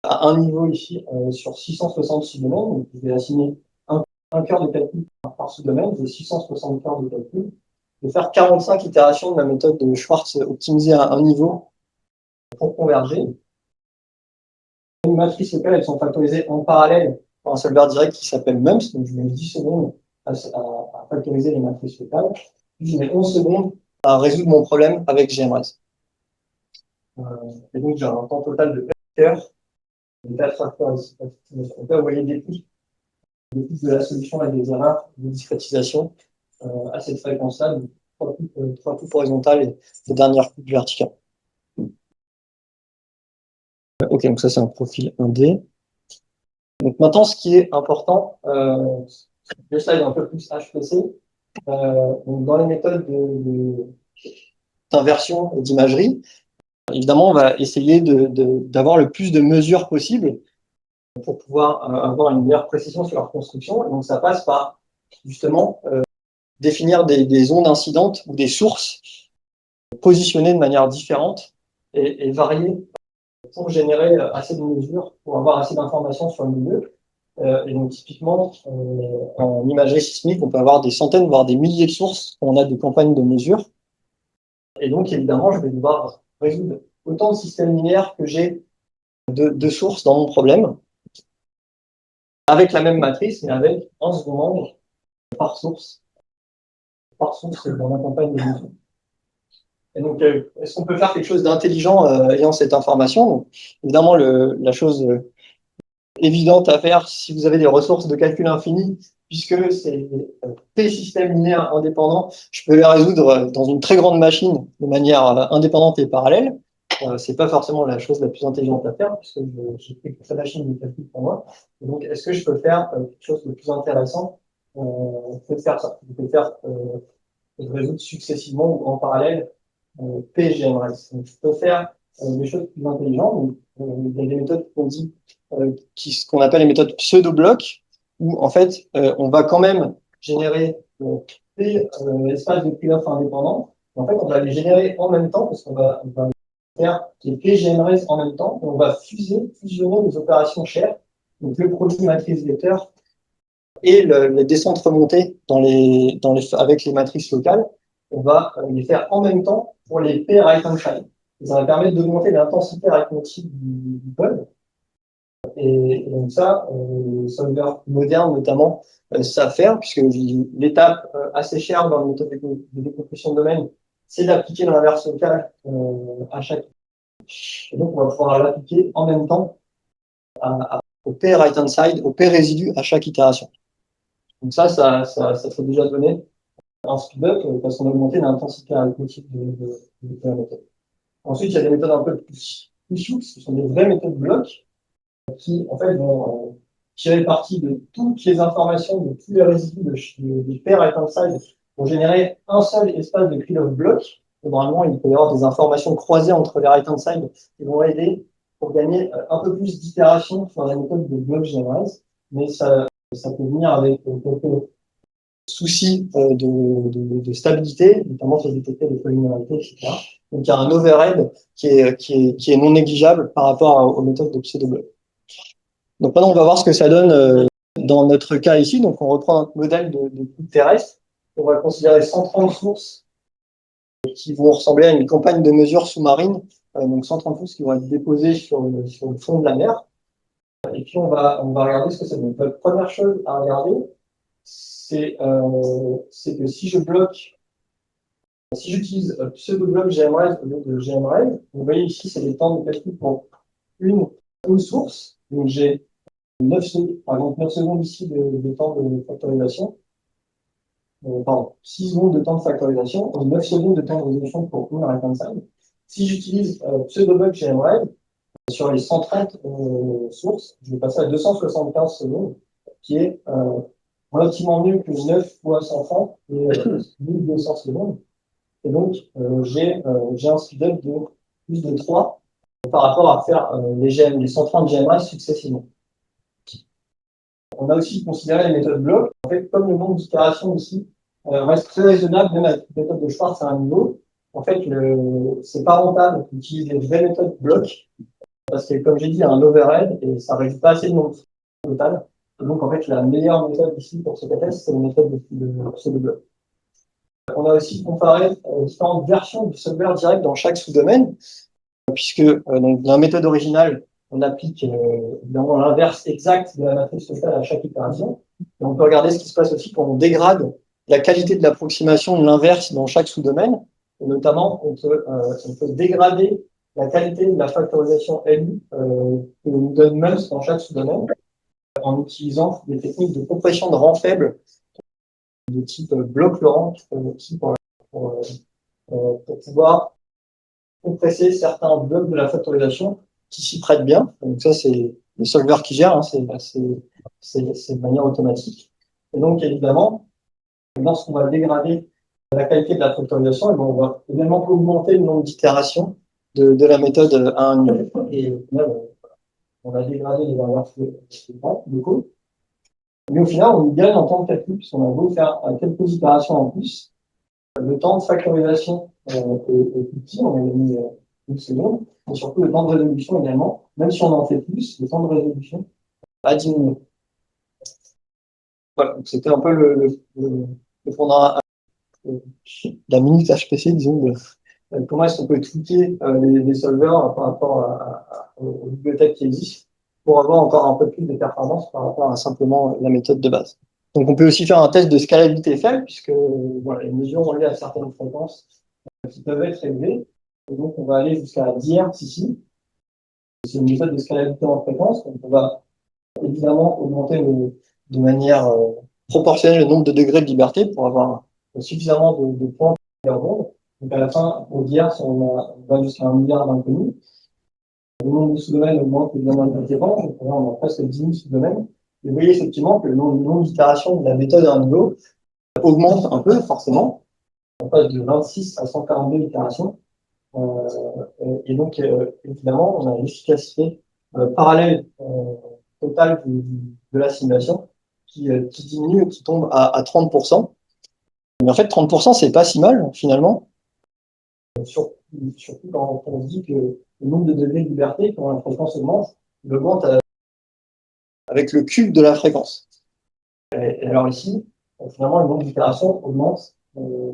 à un niveau ici, sur 660 sous-domaines, donc je vais assigner un cœur de calcul par sous-domaine, j'ai 660 cœurs de calcul. Je vais faire 45 itérations de la méthode de Schwartz optimisée à un niveau pour converger. Une matrice locale, elles sont factorisées en parallèle par un solver direct qui s'appelle MEMS, donc je mets 10 secondes à factoriser les matrices locales, puis je mets 11 secondes à résoudre mon problème avec GMRS. Et donc j'ai un temps total de 4 heures, de 4 acteurs ici. Donc là, vous voyez des pics de la solution et des erreurs de discrétisation à cette fréquence-là, donc 3 coupes horizontales et les dernières coupes verticales. Ok, donc ça c'est un profil 1D. Donc maintenant, ce qui est important, le slide un peu plus HPC, donc dans les méthodes d'inversion d'imagerie, évidemment, on va essayer d'avoir le plus de mesures possibles pour pouvoir avoir une meilleure précision sur leur construction. Et donc ça passe par justement définir des ondes incidentes ou des sources positionnées de manière différente et variées pour générer assez de mesures, pour avoir assez d'informations sur le milieu. Et donc, typiquement, en imagerie sismique, on peut avoir des centaines, voire des milliers de sources quand on a des campagnes de mesure. Et donc, évidemment, je vais devoir résoudre autant de systèmes linéaires que j'ai de sources dans mon problème, avec la même matrice, mais avec un second nombre par source dans ma campagne de mesure. Et donc, est-ce qu'on peut faire quelque chose d'intelligent ayant cette information? Donc, évidemment, la chose évidente à faire si vous avez des ressources de calcul infinies, puisque c'est des systèmes linéaires indépendants, je peux les résoudre dans une très grande machine de manière indépendante et parallèle. C'est pas forcément la chose la plus intelligente à faire, puisque j'ai pris que cette machine de calcul pour moi. Et donc, est-ce que je peux faire quelque chose de plus intéressant? Je peux faire ça. Je peux faire de résoudre successivement ou en parallèle PGMRS. Donc, je peux faire des choses plus intelligentes. Il y a des méthodes ce qu'on appelle les méthodes pseudo-blocs, où en fait, on va quand même générer des espaces de prix-offre indépendants. En fait, on va les générer en même temps, parce on va faire les PGMRS en même temps, et on va fusionner les opérations chères, donc le produit matrice vecteur et les descentes remontées avec les matrices locales. On va les faire en même temps pour les P right hand side. Et ça va permettre d'augmenter l'intensité arithmétique du code. Et donc ça, les solvers modernes notamment savent faire, puisque l'étape assez chère dans la méthode de décompression de domaine, c'est d'appliquer l'inverse locale à chaque. Et donc on va pouvoir l'appliquer en même temps au P right hand side, au P résidu à chaque itération. Donc ça fait déjà donner un speed-up parce qu'on a augmenté l'intensité arithmétique de la méthode. Ensuite, il y a des méthodes un peu plus souples, ce sont des vraies méthodes blocs qui, en fait, vont tirer parti de toutes les informations, de tous les résidus des paires right hand side pour générer un seul espace de Krylov bloc. Et normalement, il peut y avoir des informations croisées entre les right hand side qui vont aider pour gagner un peu plus d'itération sur la méthode de bloc generalize. Mais ça peut venir avec quelques soucis de stabilité, notamment sur détecter les polyminarités, etc. Donc il y a un overhead qui est non négligeable par rapport aux méthodes de pseudo-bloc. Donc maintenant, on va voir ce que ça donne dans notre cas ici. Donc on reprend notre modèle de coupe terrestre. On va considérer 130 sources qui vont ressembler à une campagne de mesure sous-marine. Donc 130 sources qui vont être déposées sur le fond de la mer. Et puis on va regarder ce que ça donne. La première chose à regarder, c'est que si j'utilise pseudo-bloc GMRaise au lieu de GMRaise, vous voyez ici, c'est les temps de calcul pour une source. Donc j'ai 9 secondes ici de temps de factorisation. Pardon, 6 secondes de temps de factorisation et 9 secondes de temps de résolution pour une right hand side. Si j'utilise pseudo-bloc GMRaise, sur les 130 sources, je vais passer à 275 secondes, qui est relativement mieux que 9 fois 130 et 1200 secondes. Et donc, j'ai un speed-up de plus de 3 par rapport à faire les 130 GMRaise successivement. On a aussi considéré les méthodes blocs. En fait, comme le nombre d'itérations ici reste très raisonnable, même avec la méthode de Schwartz à un niveau, en fait, c'est pas rentable d'utiliser les vraies méthodes blocs parce que, comme j'ai dit, il y a un overhead et ça réduit pas assez de nombre total. Et donc, en fait, la meilleure méthode ici pour ce cas-là, c'est la méthode de pseudo-bloc. On a aussi comparé différentes versions du solver direct dans chaque sous-domaine, puisque donc, dans la méthode originale, on applique évidemment l'inverse exact de la matrice totale à chaque itération. Et on peut regarder ce qui se passe aussi quand on dégrade la qualité de l'approximation de l'inverse dans chaque sous-domaine. Et notamment, on peut dégrader la qualité de la factorisation LU que nous donne MEMS dans chaque sous-domaine en utilisant des techniques de compression de rang faible de type bloc-Laurent pour pouvoir compresser certains blocs de la factorisation qui s'y prêtent bien. Donc ça, c'est le solver qui gère, hein, c'est de manière automatique. Et donc, évidemment, lorsqu'on va dégrader la qualité de la factorisation, on va également augmenter le nombre d'itérations de la méthode à un niveau. Et au final, on va dégrader les valeurs de code. Mais au final, on gagne en temps de calcul, puisqu'on a beau faire quelques itérations en plus. Le temps de factorisation est plus petit, on a mis une seconde, et surtout le temps de résolution également, même si on en fait plus, le temps de résolution a diminué. Voilà, donc c'était un peu le fondement la minute HPC, disons, comment est-ce qu'on peut tweaker les solvers par rapport aux bibliothèques qui existent pour avoir encore un peu plus de performance par rapport à simplement la méthode de base. Donc on peut aussi faire un test de scalabilité faible, puisque voilà, les mesures ont lieu à certaines fréquences qui peuvent être élevées. Et donc on va aller jusqu'à 10 Hz ici. C'est une méthode de scalabilité en fréquence, donc on va évidemment augmenter de manière proportionnelle le nombre de degrés de liberté pour avoir suffisamment de points pour faire bon. Donc à la fin, on dit si on va jusqu'à 1 milliard d'inconnus. Le nombre de sous-domaines augmente évidemment de différence, donc on a presque 10 000 sous-domaines. Et vous voyez effectivement que le nombre d'itérations de la méthode à un niveau augmente un peu, forcément. On passe de 26 à 142 itérations. Et donc, évidemment, on a une efficacité parallèle totale de la simulation qui diminue, qui tombe à 30%. Mais en fait, 30%, c'est pas si mal, finalement. Surtout quand on se dit que le nombre de degrés de liberté, quand la fréquence augmente, il augmente avec le cube de la fréquence. Et alors ici, finalement, le nombre d'itérations augmente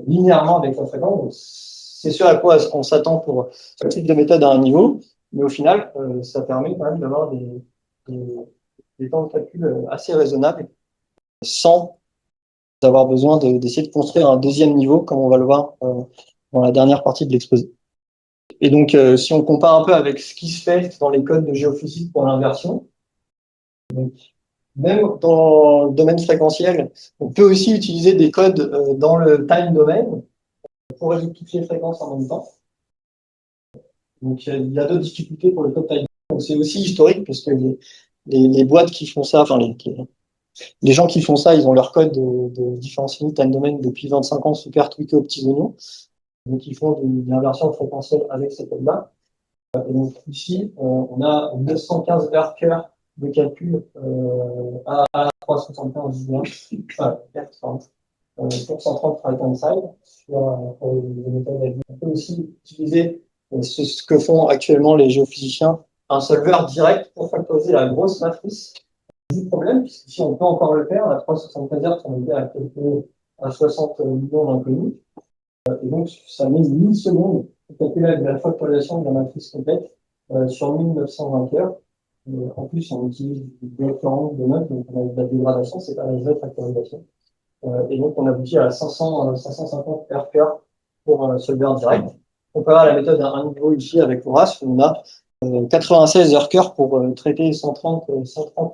linéairement avec la fréquence. Donc, c'est ce à quoi on s'attend pour ce type de méthode à un niveau, mais au final, ça permet quand même d'avoir des temps de calcul assez raisonnables sans avoir besoin d'essayer de construire un deuxième niveau, comme on va le voir dans la dernière partie de l'exposé. Et donc, si on compare un peu avec ce qui se fait dans les codes de géophysique pour l'inversion, même dans le domaine fréquentiel, on peut aussi utiliser des codes dans le time domain pour résoudre toutes les fréquences en même temps. Donc, il y a d'autres difficultés pour le code time domain. C'est aussi historique parce que les boîtes qui font ça, enfin les gens qui font ça, ils ont leur code de différentiel time domain depuis 25 ans super tweaké aux petits oignons. Donc, ils font de l'inversion fréquentielle avec ces codes-là. Et donc, ici, on a 915 heures cœur de calcul à 375 pour 130 right-hand side pour les méthodes. On peut aussi utiliser ce que font actuellement les géophysiciens, un solver direct pour factoriser la grosse matrice du problème, puisque si on peut encore le faire, à 375 heures, on était à 60 millions d'inconnus. Et donc, ça met 1000 secondes pour calculer la factorisation de la matrice complète sur 1920 heures. En plus, on utilise des références de notes, donc on a de la dégradation, c'est pas la vraie factorisation. Et donc, on aboutit à 550 heures cœur pour solver direct. Comparé à la méthode à un niveau ici avec Horace, où on a 96 heures cœur pour traiter 130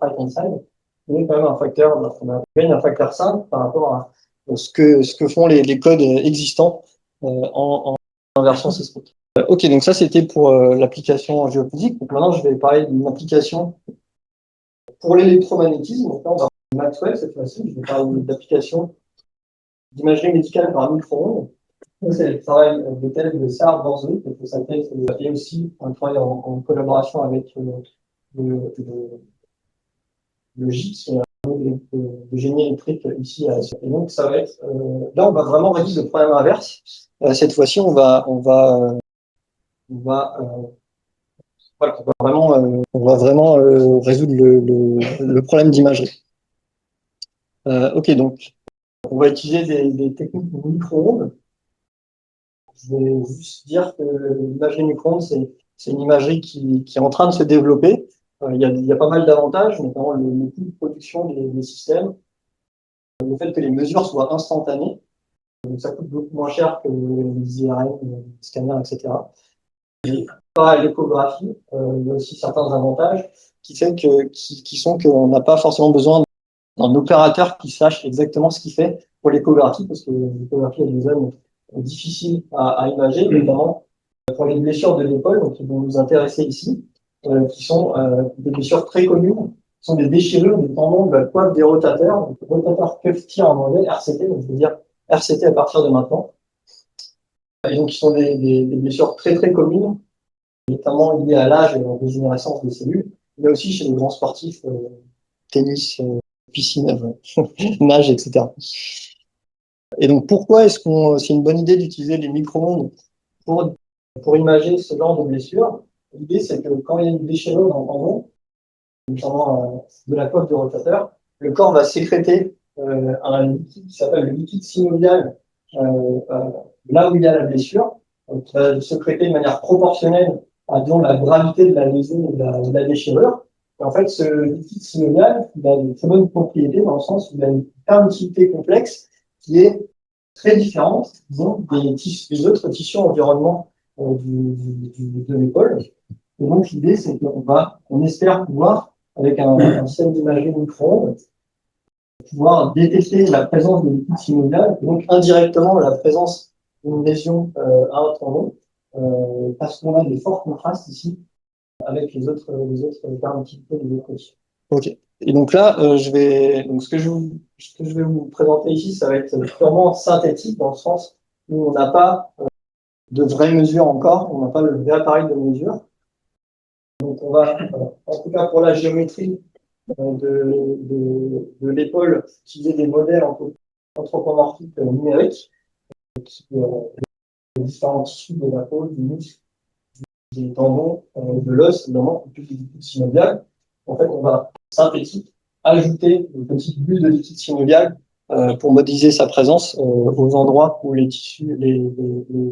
right-hand side. Donc, quand même un facteur, on a gagné un facteur 5 par rapport à ce que font les codes existants en inversion sismique. Ok, donc ça c'était pour l'application en géophysique. Donc maintenant je vais parler d'une application pour l'électromagnétisme. Donc là on va parler de Maxwell cette fois-ci. Je vais parler d'application d'imagerie médicale par micro-ondes. C'est le travail de thèse de Sarah Borzoi, qui sa thèse, et aussi un travail en collaboration avec le GIT, de génie électrique ici. Et donc ça va être là on va vraiment résoudre le problème inverse. Cette fois-ci voilà, on va vraiment résoudre le problème d'imagerie. Ok, donc on va utiliser des techniques de micro-ondes. Je vais juste dire que l'imagerie micro-ondes, c'est une imagerie qui est en train de se développer. Il y a pas mal d'avantages, notamment le coût de production des systèmes, le fait que les mesures soient instantanées, donc ça coûte beaucoup moins cher que les IRM, les scanners, etc. Et par l'échographie, il y a aussi certains avantages qui sont qu'on n'a pas forcément besoin d'un opérateur qui sache exactement ce qu'il fait pour l'échographie, parce que l'échographie a des zones difficiles à imager, notamment pour les blessures de l'épaule, donc qui vont nous intéresser ici, qui sont des blessures très communes, qui sont des déchirures du tendon de la coiffe des rotateurs, donc rotateur cuff tear en anglais, RCT, donc je veux dire RCT à partir de maintenant. Et donc, qui sont des blessures très très communes, notamment liées à l'âge et à la dégénérescence des cellules, mais aussi chez les grands sportifs, tennis, piscine, nage, etc. Et donc, pourquoi est-ce c'est une bonne idée d'utiliser les micro-ondes pour imager ce genre de blessure? L'idée, c'est que quand il y a une déchirure dans le tendon, notamment de la coiffe du rotateur, le corps va sécréter un liquide qui s'appelle le liquide synovial là où il y a la blessure, donc qui va sécréter de manière proportionnelle à disons, la gravité de la lésion ou de la déchirure. Et en fait, ce liquide synovial, il a de très bonnes propriétés dans le sens où il a une permittivité complexe qui est très différente disons, des autres tissus environnements de l'épaule. Et donc, l'idée, c'est qu'on espère pouvoir, avec un système d'imagerie micro-ondes, pouvoir détecter la présence de liquide synovial, et donc indirectement la présence d'une lésion à un tendon, parce qu'on a des forts contrastes ici avec les autres permittivités des autres tissus. Ok. Et donc là, ce que je vais vous présenter ici, ça va être purement synthétique dans le sens où on n'a pas de vraies mesures encore, on n'a pas le vrai appareil de mesure. Donc on va, en tout cas pour la géométrie de l'épaule, utiliser des modèles anthropomorphiques numériques, des différents tissus de la peau, du muscle, des tendons, de l'os, évidemment, plus des liquides synoviales. En fait, on va synthétique ajouter une petite bulle de liquide synovial pour modéliser sa présence aux endroits où les tissus, les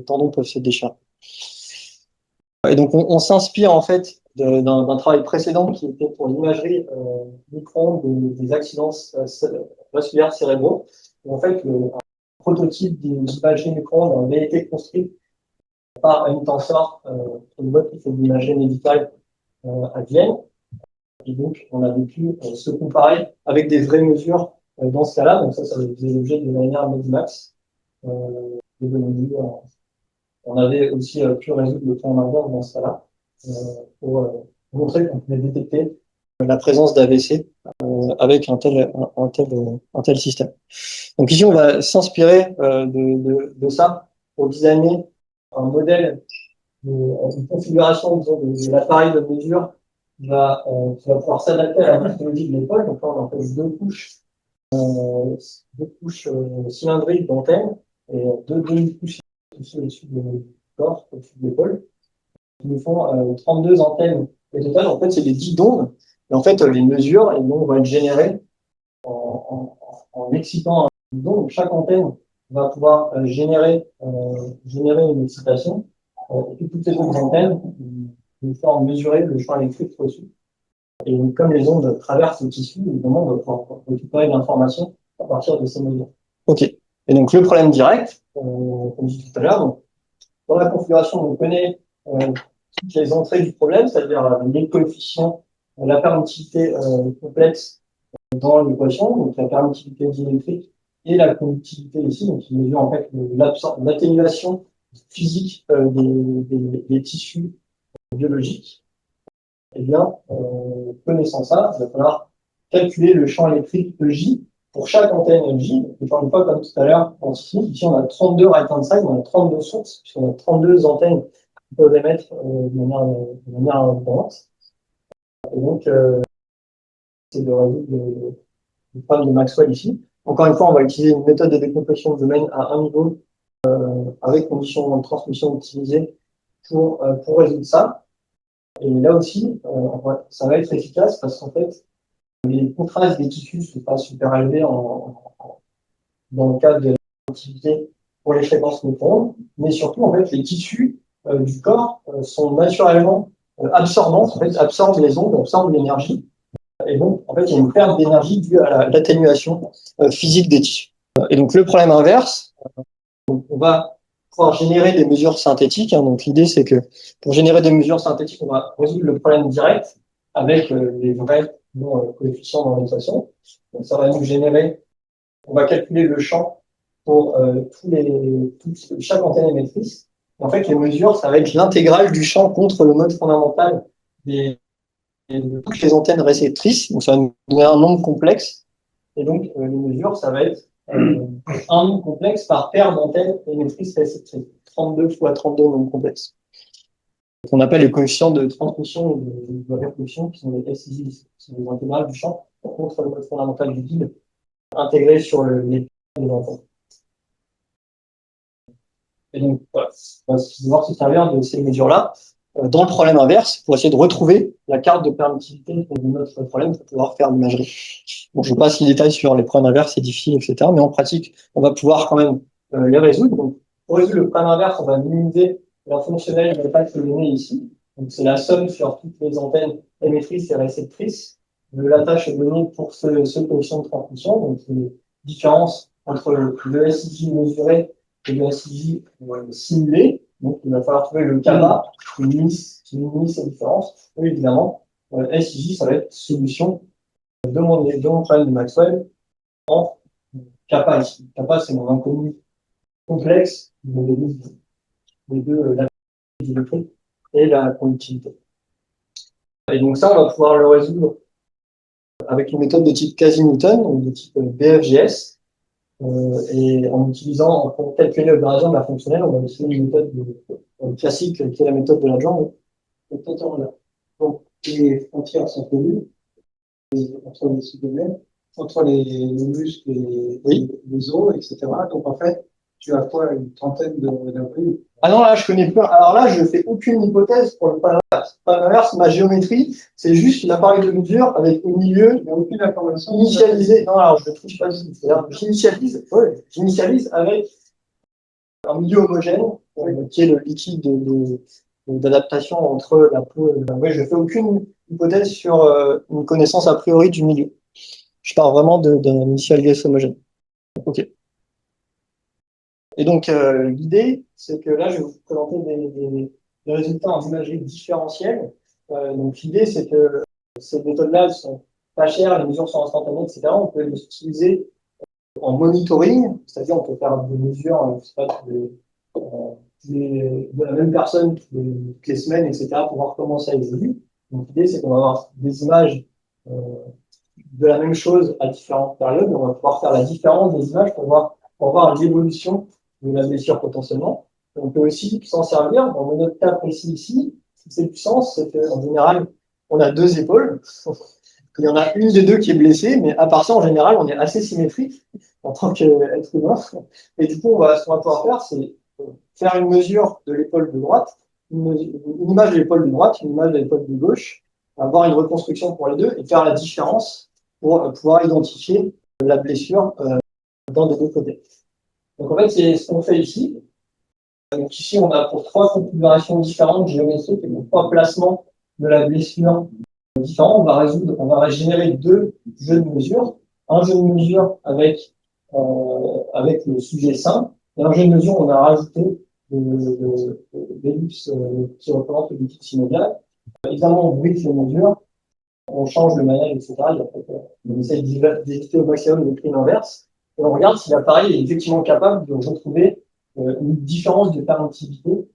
tendons peuvent se déchirer. Et donc, on s'inspire en fait d'un travail précédent qui était pour l'imagerie micro-ondes des accidents vasculaires cérébraux. Et en fait, un prototype d'imagerie micro-ondes avait été construit par une Tensor, une boîte qui fait de l'imagerie médicale à Vienne. Et donc, on avait pu se comparer avec des vraies mesures dans ce cas-là. Donc ça faisait l'objet de l'ANR Medimax. On avait aussi pu résoudre le point d'inverse dans ce cas-là pour montrer qu'on pouvait détecter la présence d'AVC avec un tel système. Donc ici, on va s'inspirer de ça pour designer un modèle, une configuration de l'appareil de mesure qui va pouvoir s'adapter à la morphologie de l'épaule. Donc là, on a en fait deux couches cylindriques d'antennes et deux demi-couches au-dessus du corps, au-dessus de l'épaule. Ils nous font 32 antennes. Et total, en fait, c'est des 10 d'ondes. Et en fait, les mesures, les ondes vont être générées en excitant un bouton. Donc, chaque antenne va pouvoir générer une excitation. Et puis, toutes ces autres antennes vont pouvoir mesurer le champ électrique reçu. Et comme les ondes traversent le tissu, évidemment, on va pouvoir récupérer de l'information à partir de ces mesures. OK. Et donc, le problème direct, comme je disais tout à l'heure, dans la configuration, on connaît toutes les entrées du problème, c'est-à-dire les coefficients, la permittivité complexe dans l'équation, donc la permittivité diélectrique et la conductivité ici, donc qui mesure en fait l'atténuation physique des tissus biologiques. Eh bien, connaissant ça, il va falloir calculer le champ électrique EJ pour chaque antenne EJ. Encore une fois, comme tout à l'heure, ici on a 32 right-hand side, on a 32 sources, puisqu'on a 32 antennes qui peuvent émettre de manière indépendante. Et donc, c'est de résoudre le problème de Maxwell ici. Encore une fois, on va utiliser une méthode de décompression de domaine à un niveau avec conditions de transmission optimisées pour résoudre ça. Et là aussi, ça va être efficace parce qu'en fait, les contrastes des tissus ne sont pas super élevés dans le cadre de l'activité pour les fréquences micro-ondes, mais surtout, en fait, les tissus du corps sont naturellement absorbants, en fait, absorbent les ondes, absorbent l'énergie. Et donc, en fait, il y a une perte d'énergie due à l'atténuation physique des tissus. Et donc, le problème inverse, on va pouvoir générer des mesures synthétiques. Donc, l'idée, c'est que pour générer des mesures synthétiques, on va résoudre le problème direct avec les vrais coefficients dans l'équation. Donc, ça va nous générer, on va calculer le champ pour chaque antenne émettrice. En fait, les mesures, ça va être l'intégrale du champ contre le mode fondamental de toutes les antennes réceptrices. Donc, ça va nous donner un nombre complexe. Et donc, les mesures, ça va être un nombre complexe par paire d'antennes émettrices réceptrices. 32 fois 32 nombres complexes. On appelle les coefficients de transmission ou de réflexion, qui sont les SIJ, qui sont les intégrales du champ contre le mode fondamental du guide, intégrés sur les paires de l'antenne. Et donc, voilà, on va devoir se servir de ces mesures-là dans le problème inverse pour essayer de retrouver la carte de permittivité de notre problème pour pouvoir faire l'imagerie. Bon, je ne vais pas passer les détails sur les problèmes inverses, c'est difficile, etc. Mais en pratique, on va pouvoir quand même les résoudre. Donc, pour résoudre le problème inverse, on va minimiser la fonctionnelle de l'impact donné ici. Donc, c'est la somme sur toutes les antennes émettrices et réceptrices de la tâche donnée pour ce coefficient de transmission. Donc, une différence entre le SIJ mesuré et le SIJ simulé. Donc, il va falloir trouver le gamma qui minimise ces différences. Et évidemment, SIJ, ça va être solution de mon problème de Maxwell en kappa ici. Kappa, c'est mon inconnu complexe les deux, la électrique et la conductivité. Et donc ça, on va pouvoir le résoudre avec une méthode de type quasi-Newton, donc de type BFGS. Et en utilisant, pour calculer l'opération de la fonctionnelle, on va utiliser une méthode classique qui est la méthode de la jambe. Donc, les frontières sont connues entre les sous-domaines, entre les muscles et les os, etc. Donc, en fait, tu as quoi, une trentaine d'imprimés? Ah non, là, je connais pas. Alors là, je fais aucune hypothèse pour le pas inverse. Pas inverse, ma géométrie, c'est juste l'appareil de mesure avec au milieu, il n'y a aucune information initialisée. Non, alors, je ne triche pas du tout. C'est-à-dire, j'initialise avec un milieu homogène, qui est le liquide d'adaptation entre la peau et le... Ouais, je fais aucune hypothèse sur une connaissance a priori du milieu. Je pars vraiment d'un initial guess homogène. Ok. Et donc, l'idée, c'est que là, je vais vous présenter des résultats en imagerie différentielle. Donc, l'idée, c'est que ces méthodes-là sont pas chères, les mesures sont instantanées, etc. On peut les utiliser en monitoring, c'est-à-dire on peut faire des mesures, je sais pas, de la même personne toutes les semaines, etc., pour voir comment ça évolue. Donc, l'idée, c'est qu'on va avoir des images de la même chose à différentes périodes. On va pouvoir faire la différence des images pour voir l'évolution de la blessure potentiellement. On peut aussi s'en servir. Dans notre cas précis ici, c'est puissance, c'est qu'en général, on a deux épaules. Il y en a une des deux qui est blessée, mais à part ça, en général, on est assez symétrique en tant qu'être humain. Et du coup, ce qu'on va pouvoir faire, c'est faire une mesure de l'épaule de droite, une image de l'épaule de droite, une image de l'épaule de gauche, avoir une reconstruction pour les deux et faire la différence pour pouvoir identifier la blessure dans les deux côtés. Donc en fait, c'est ce qu'on fait ici. Donc ici, on a pour trois configurations différentes géométriques et pour trois placements de la blessure différents. On va générer deux jeux de mesure. Un jeu de mesure avec le sujet simple et un jeu de mesure où on a rajouté l'ellipse qui représente l'ellipse synoviale. Évidemment, on brise les mesures, on change le manuel, etc. On essaie d'éviter au maximum le crime inverse. Et on regarde si l'appareil est effectivement capable de retrouver une différence de permittivité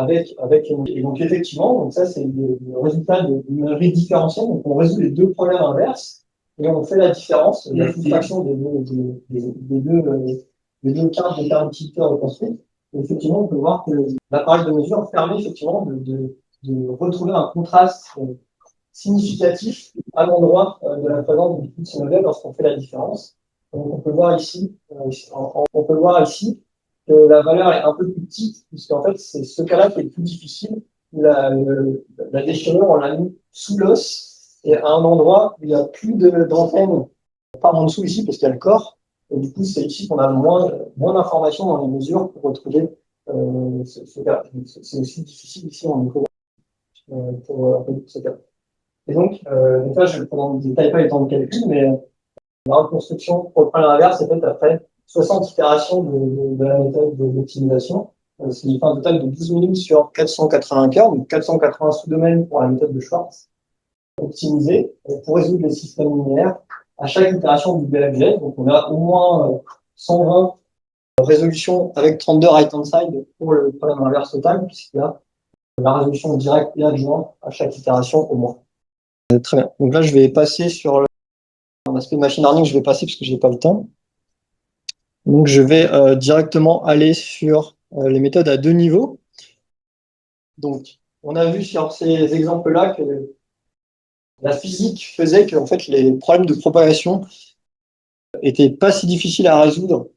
et donc effectivement, donc ça c'est le résultat d'une différentielle. Donc on résout les deux problèmes inverses et on fait la différence, la soustraction des deux cartes de permittivité reconstruites. Et effectivement, on peut voir que l'appareil de mesure permet effectivement de retrouver un contraste significatif à l'endroit de la présence du liquide synovial lorsqu'on fait la différence. Donc on peut voir ici, que la valeur est un peu plus petite, puisqu'en fait, c'est ce cas-là qui est le plus difficile. La déchirure, on l'a mis sous l'os, et à un endroit où il n'y a plus d'antenne, pas en dessous ici, parce qu'il y a le corps. Et du coup, c'est ici qu'on a moins d'informations dans les mesures pour retrouver ce cas. C'est aussi difficile ici en micro pour ce cas. Et donc là, je ne détaille pas les temps de calcul, mais la reconstruction pour le problème inverse est faite après 60 itérations de la méthode d'optimisation. Ce qui fait un total de 12 minutes sur 480 cœurs, donc 480 sous-domaines pour la méthode de Schwartz, optimisée pour résoudre les systèmes linéaires à chaque itération du BFG. Donc on a au moins 120 résolutions avec 32 right-hand side pour le problème inverse total, puisqu'il y a la résolution directe et adjointe à chaque itération au moins. Très bien. Donc là, je vais passer sur l'aspect machine learning, je vais passer parce que j'ai pas le temps. Donc, je vais directement aller sur les méthodes à deux niveaux. Donc, on a vu sur ces exemples-là que la physique faisait que en fait, les problèmes de propagation étaient pas si difficiles à résoudre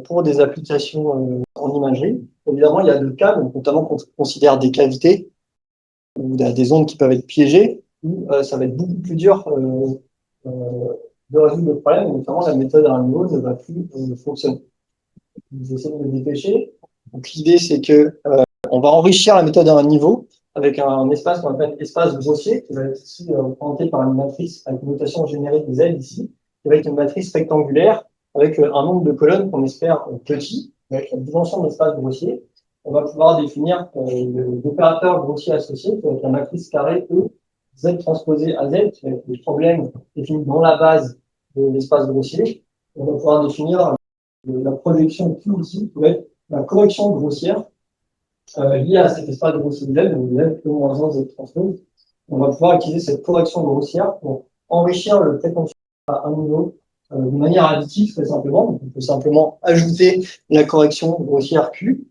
pour des applications en imagerie. Évidemment, il y a deux cas, donc, notamment quand on considère des cavités ou des ondes qui peuvent être piégées, où ça va être beaucoup plus dur de résoudre le problème, notamment la méthode à un niveau ne va plus fonctionner. J'essaie de me dépêcher. Donc l'idée c'est que on va enrichir la méthode à un niveau avec un espace qu'on appelle espace grossier, qui va être ici représenté par une matrice avec une notation générique des Z ici, qui va être une matrice rectangulaire avec un nombre de colonnes qu'on espère petit, avec la dimension de l'espace grossier. On va pouvoir définir l'opérateur grossier associé, qui va être la matrice carrée E, Z transposé à Z, qui va être le problème défini dans la base de l'espace grossier. On va pouvoir définir la projection Q ici, qui va être la correction grossière liée à cet espace grossier Z, donc Z plus ou moins 1 Z transpose. On va pouvoir utiliser cette correction grossière pour enrichir le préconçu à un niveau de manière additive, très simplement. Donc, on peut simplement ajouter la correction grossière Q.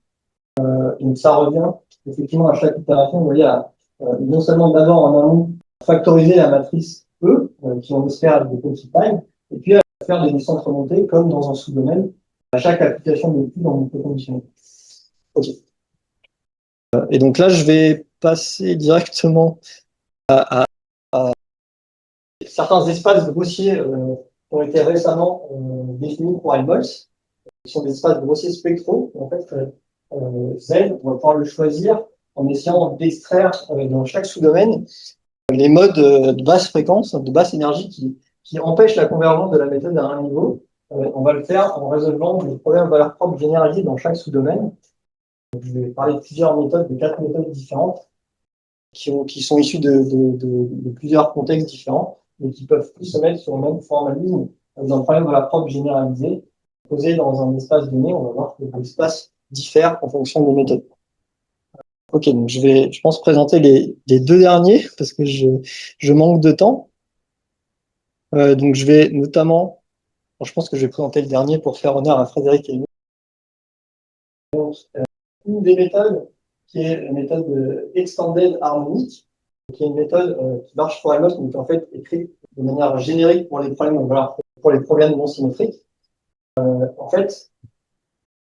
Donc ça revient effectivement à chaque itération, vous voyez, à non seulement d'abord en amont factoriser la matrice E, qui on espère être de petite taille, et puis à faire des descentes remontées comme dans un sous-domaine à chaque application de Q dans microconditionnel. Ok. Et donc là, je vais passer directement à certains espaces grossiers qui ont été récemment définis pour Helmholtz, qui sont des espaces grossiers spectraux. En fait, Z, on va pouvoir le choisir en essayant d'extraire dans chaque sous-domaine les modes de basse fréquence, de basse énergie qui empêchent la convergence de la méthode à un niveau. On va le faire en résolvant les problèmes de valeur propre généralisés dans chaque sous-domaine. Je vais parler de plusieurs méthodes, de 4 méthodes différentes qui sont issues de plusieurs contextes différents et qui peuvent tous se mettre sur le même formalisme dans un problème de valeur propre généralisé posé dans un espace donné. On va voir que l'espace diffère en fonction des méthodes. Ok, donc je pense, présenter les deux derniers parce que je manque de temps. Donc je vais notamment, je pense que je vais présenter le dernier pour faire honneur à Frédéric et donc, une des méthodes qui est la méthode de Extended Harmonic, qui est une méthode qui marche pour Helmholtz, mais qui en fait est écrite de manière générique pour les problèmes, voilà, pour les problèmes non symétriques. En fait,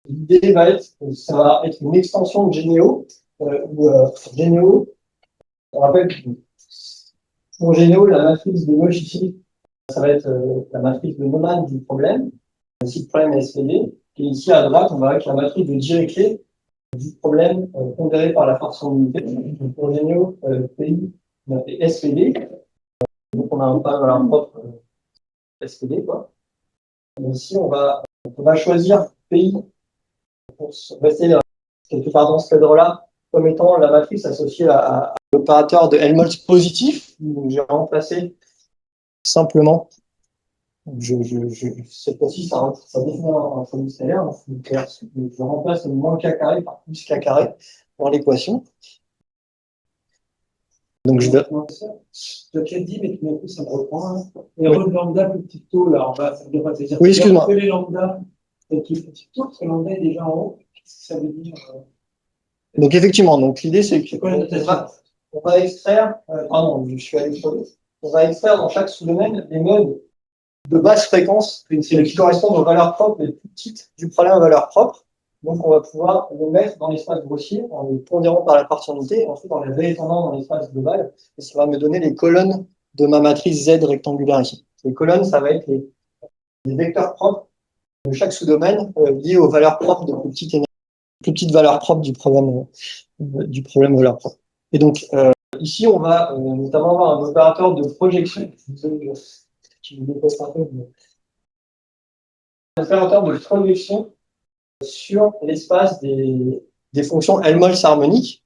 l'idée va être, ça va être une extension de Généo, où Généo, on rappelle que pour Généo, la matrice de gauche ici, ça va être la matrice de Neumann du problème, si le problème est SPD. Et ici, à droite, on va avec la matrice de Dirichlet du problème pondéré par la force en unité. Donc, pour Généo, PI et SPD. Donc, on a un pas valeur propre SPD, quoi. Et ici, on va choisir PI pour rester quelque part dans ce cadre-là comme étant la matrice associée à l'opérateur de Helmholtz positif. Donc, j'ai remplacé simplement cette fois-ci, ça définit un produit scalaire. Je remplace le moins k carré par plus k carré dans l'équation. Donc, je vais. Tu as déjà dit, mais tout d'un coup, ça me reprend. Et re lambda plus petit taux, là, ça ne veut pas te dire. Oui, excuse-moi. Que les lambda, et qui petit taux, parce que lambda est déjà en haut. Qu'est-ce que ça veut dire Donc, effectivement, donc l'idée, c'est que on va extraire, pardon, je suis allé trop vite. On va extraire dans chaque sous-domaine les modes de basse fréquence qui correspondent aux valeurs propres les plus petites du problème à valeur propre. Donc, on va pouvoir les mettre dans l'espace grossier en les pondérant par la partitionalité et ensuite en les réétendant dans l'espace global. Et ça va me donner les colonnes de ma matrice Z rectangulaire ici. Les colonnes, ça va être les vecteurs propres de chaque sous-domaine liés aux valeurs propres de plus petites valeurs propres du problème valeur propre. Et donc, ici, on va notamment avoir un opérateur de projection qui vous dépasse un peu. Un opérateur de projection sur l'espace des fonctions Helmholtz harmoniques.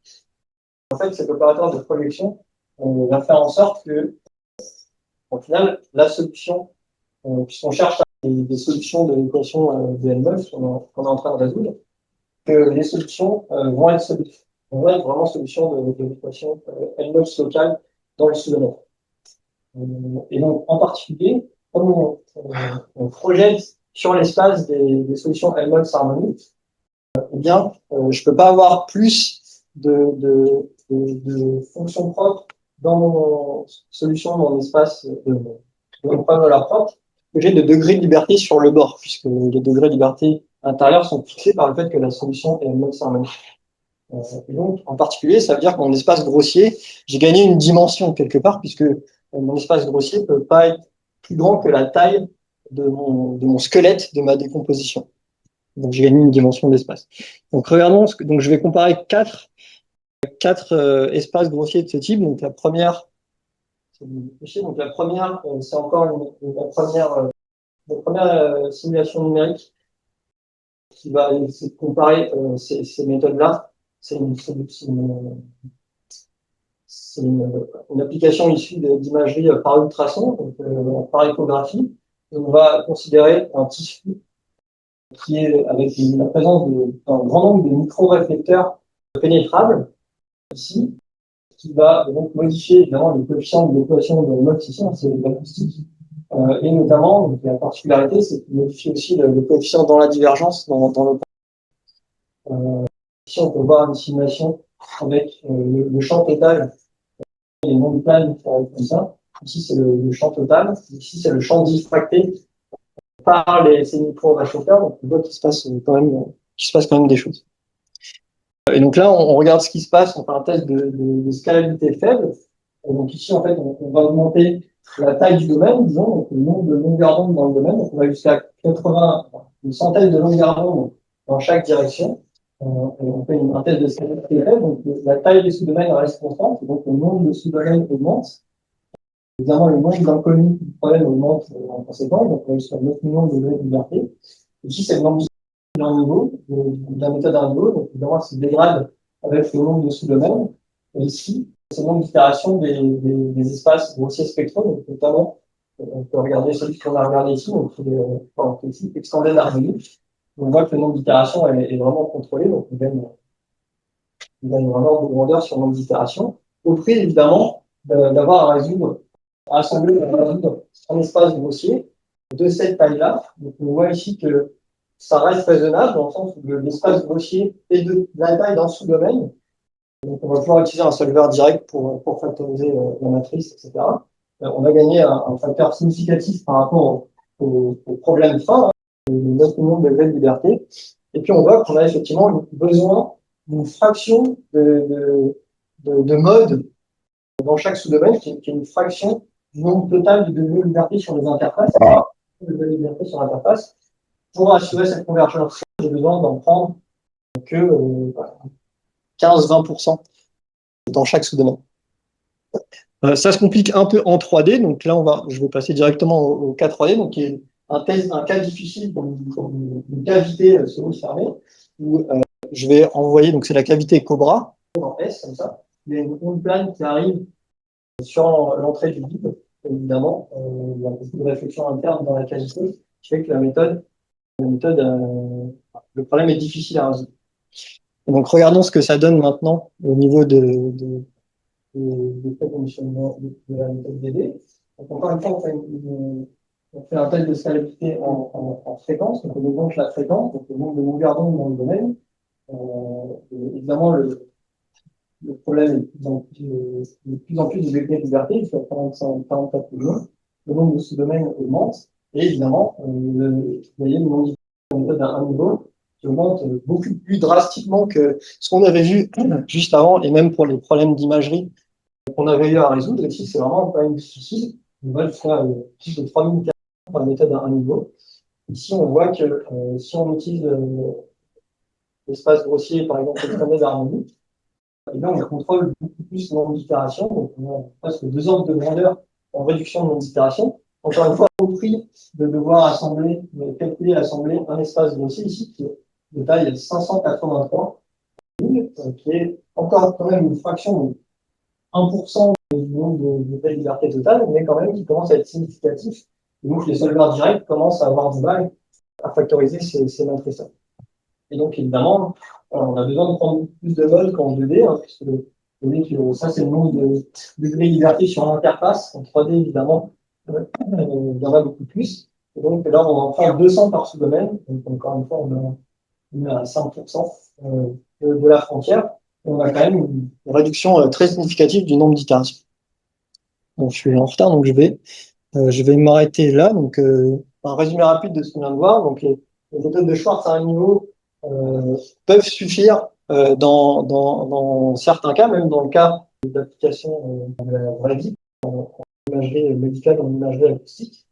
En fait, cet opérateur de projection va faire en sorte que, au final, la solution, puisqu'on cherche des solutions de l'équation de Helmholtz qu'on est en train de résoudre, que les solutions vont être vraiment solutions de l'équation Helmholtz locale dans le sous-domaine. Et donc, en particulier, comme on projette sur l'espace des solutions Helmholtz harmoniques, eh bien, je peux pas avoir plus de fonctions propres dans mon solution, dans l'espace de mon problème valeur propre, que j'ai de degrés de liberté sur le bord, puisque les degrés de liberté intérieurs sont fixés par le fait que la solution est Helmholtz harmonique. Et donc, en particulier, ça veut dire que mon espace grossier, j'ai gagné une dimension quelque part, puisque mon espace grossier ne peut pas être plus grand que la taille de mon squelette de ma décomposition. Donc, j'ai gagné une dimension d'espace. Donc, regardons, donc je vais comparer quatre espaces grossiers de ce type. Donc, la première, c'est encore la première simulation numérique qui va essayer de comparer ces méthodes-là. C'est une application issue d'imagerie par ultrason, donc par échographie. Et on va considérer un tissu qui est avec la présence d'un grand nombre de micro-réflecteurs pénétrables ici, qui va donc modifier évidemment les coefficients de l'équation de Helmholtz ici, c'est l'acoustique Et notamment, donc, la particularité, c'est qu'il modifie aussi le coefficient dans la divergence dans le ici, on peut voir une simulation avec le champ total, les nombres planes comme ça. Ici, c'est le champ total. Ici, c'est le champ diffracté par ces micro-réchauffeurs. Donc, on voit qu'il se passe quand même des choses. Et donc là, on regarde ce qui se passe. On fait un test de scalabilité faible. Et donc ici, en fait, on va augmenter la taille du domaine, disons, donc le nombre de longueurs d'onde dans le domaine. Donc on va jusqu'à 80, une centaine de longueurs d'onde dans chaque direction. On fait un test de scalabilité faible. Donc la taille des sous-domaines reste constante. Donc le nombre de sous-domaines augmente. Évidemment, le nombre d'inconnus du problème augmente en conséquence. Donc on est sur 9 millions de degrés de liberté. Ici, c'est le nombre d'un niveau, de la méthode à un niveau. Donc évidemment, ça se dégrade avec le nombre de sous-domaines. Et ici, c'est le nombre d'itérations des espaces grossiers spectraux, donc notamment, on peut regarder celui qu'on a regardé ici, donc ici, extended harmonique. On voit que le nombre d'itérations est vraiment contrôlé, donc on gagne vraiment de grandeur sur le nombre d'itérations, au prix évidemment d'avoir à résoudre, à assembler, à résoudre un espace grossier de cette taille-là. Donc on voit ici que ça reste raisonnable dans le sens où l'espace grossier est de la taille d'un sous-domaine. Donc on va pouvoir utiliser un solver direct pour factoriser la matrice, etc. On a gagné un facteur significatif par rapport au problème fin, de notre nombre de degrés de liberté. Et puis on voit qu'on a effectivement besoin d'une fraction de mode dans chaque sous-domaine, qui est une fraction du nombre total de degrés de liberté sur les interfaces, de degrés de liberté sur l'interface. Pour assurer cette convergence, j'ai besoin d'en prendre que 15-20% dans chaque sous-domaine. Ça se complique un peu en 3D, donc là je vais passer directement au cas 3D, donc qui est un cas difficile pour une cavité semi-fermée, où je vais envoyer, donc c'est la cavité Cobra, en S comme ça. Il y a une onde plane qui arrive sur l'entrée du vide, évidemment. Il y a beaucoup de réflexion interne dans la cavité, qui fait que la méthode le problème est difficile à résoudre. Et donc regardons ce que ça donne maintenant au niveau de fonctionnement de la méthode DD. Donc, encore une fois, on fait un test de scalabilité en fréquence, donc on augmente la fréquence, donc le nombre de longueurs d'onde dans le domaine. Évidemment, le problème est de plus en plus de degrés de liberté, jusqu'à 44 millions. Le nombre de sous-domaines augmente, et évidemment, vous voyez, le nombre de la méthode à un niveau qui augmente beaucoup plus drastiquement que ce qu'on avait vu juste avant, et même pour les problèmes d'imagerie qu'on avait eu à résoudre. Ici, c'est vraiment pas une difficile. On va jusqu'à plus de 3400 pour la méthode à un niveau. Ici, on voit que si on utilise l'espace grossier, par exemple, extendé d'harmonie, et là, on contrôle beaucoup plus le nombre d'itérations. Donc, on a presque 2 ordres de grandeur en réduction de nombre d'itérations. Encore une fois, au prix de devoir calculer et assembler un espace grossier ici, qui est de taille 583 000, qui est encore quand même une fraction, donc 1% du nombre de liberté totale, mais quand même qui commence à être significatif. Et donc, les solvers directs commencent à avoir du mal à factoriser ces matrices-là. Et donc, évidemment, on a besoin de prendre beaucoup plus de vol qu'en 2D, hein, puisque ça, c'est le nombre de degrés de liberté sur l'interface. En 3D, évidemment, il y en a beaucoup plus. Et donc, là, on en prend 200 par sous-domaine. Donc, encore une fois, on est à 5% de la frontière. On a quand même une réduction très significative du nombre d'itérations. Bon, je suis en retard, donc je vais m'arrêter là. Donc, un résumé rapide de ce qu'on vient de voir. Donc, les méthodes de Schwartz à un niveau peuvent suffire dans certains cas, même dans le cas d'application dans la vraie vie, en imagerie médicale, en imagerie acoustique,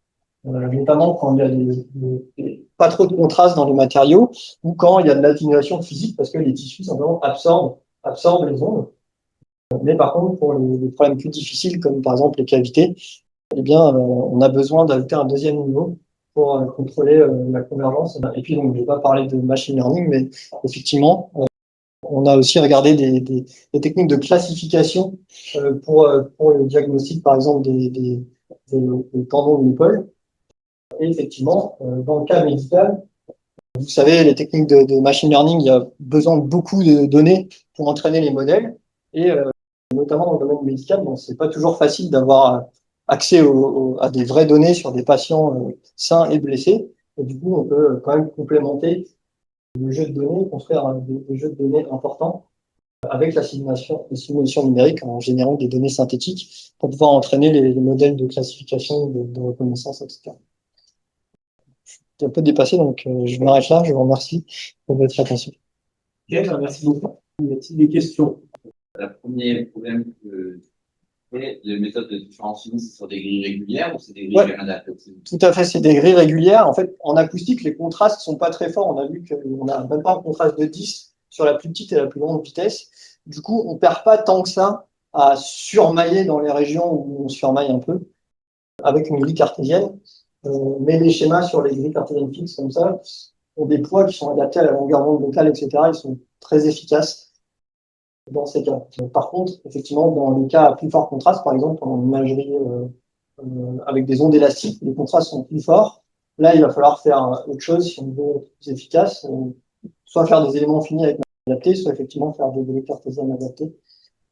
notamment quand il y a pas trop de contraste dans les matériaux ou quand il y a de l'atténuation physique parce que les tissus simplement absorbent les ondes. Mais par contre, pour les problèmes plus difficiles, comme par exemple les cavités, eh bien, on a besoin d'ajouter un deuxième niveau pour contrôler la convergence. Et puis, donc, je ne vais pas parler de machine learning, mais effectivement, on a aussi regardé des techniques de classification pour le diagnostic, par exemple, des tendons de l'épaule. Et effectivement, dans le cas médical, vous savez, les techniques de machine learning, il y a besoin de beaucoup de données pour entraîner les modèles. Et notamment dans le domaine médical, bon, c'est pas toujours facile d'avoir accès à des vraies données sur des patients sains et blessés. Et du coup, on peut quand même complémenter le jeu de données, construire des jeux de données importants avec la simulation numérique en générant des données synthétiques pour pouvoir entraîner les modèles de classification, de reconnaissance, etc. C'est un peu dépassé, donc je m'arrête là. Je vous remercie pour votre attention. Ok, merci beaucoup. Y a-t-il des questions? Le premier problème que les méthodes de différence finie, c'est sur des grilles régulières ou c'est des grilles adaptatives? Tout à fait, c'est des grilles régulières. En fait, en acoustique, les contrastes sont pas très forts. On a vu qu'on n'a même pas un contraste de 10 sur la plus petite et la plus grande vitesse. Du coup, on perd pas tant que ça à surmailler dans les régions où on surmaille un peu avec une grille cartésienne. Mais les schémas sur les grilles cartésiennes fixes comme ça ont des poids qui sont adaptés à la longueur d'onde locale, etc. Ils sont très efficaces dans ces cas. Par contre, effectivement, dans les cas à plus fort contraste, par exemple en imagerie avec des ondes élastiques, les contrastes sont plus forts. Là, il va falloir faire autre chose si on veut être plus efficace, soit faire des éléments finis avec adaptés, soit effectivement faire des grilles cartésiennes adaptées.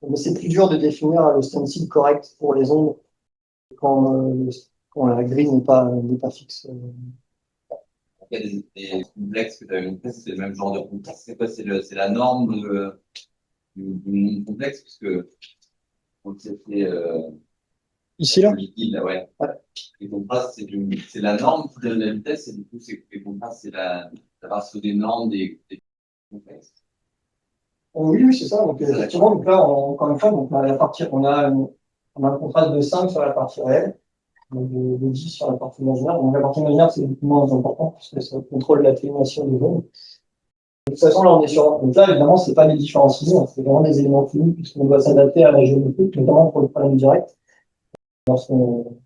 Mais c'est plus dur de définir le stencil correct pour les ondes quand la grille n'est pas fixe. Il y a des complexes que tu avais montré, c'est le même genre de complexe. C'est quoi? C'est la norme du monde complexe, puisque on c'était Ici, là? liquide, là, ouais. Ouais. Les contrastes, c'est la norme qui donne la vitesse, et du coup, les contrastes, c'est la ratio des normes des complexes. Oui, c'est ça. Donc, effectivement, donc là, encore une fois, donc, on a un contraste de 5 sur la partie réelle, donc de 10 sur la partie imaginaire. Donc, la partie imaginaire, c'est beaucoup moins important, puisque ça contrôle l'atténuation des ondes. De toute façon, là, on est sur, donc là, évidemment, c'est pas des différences finis, c'est vraiment des éléments finis, puisqu'on doit s'adapter à la géométrie, notamment pour le problème direct. Lorsqu'on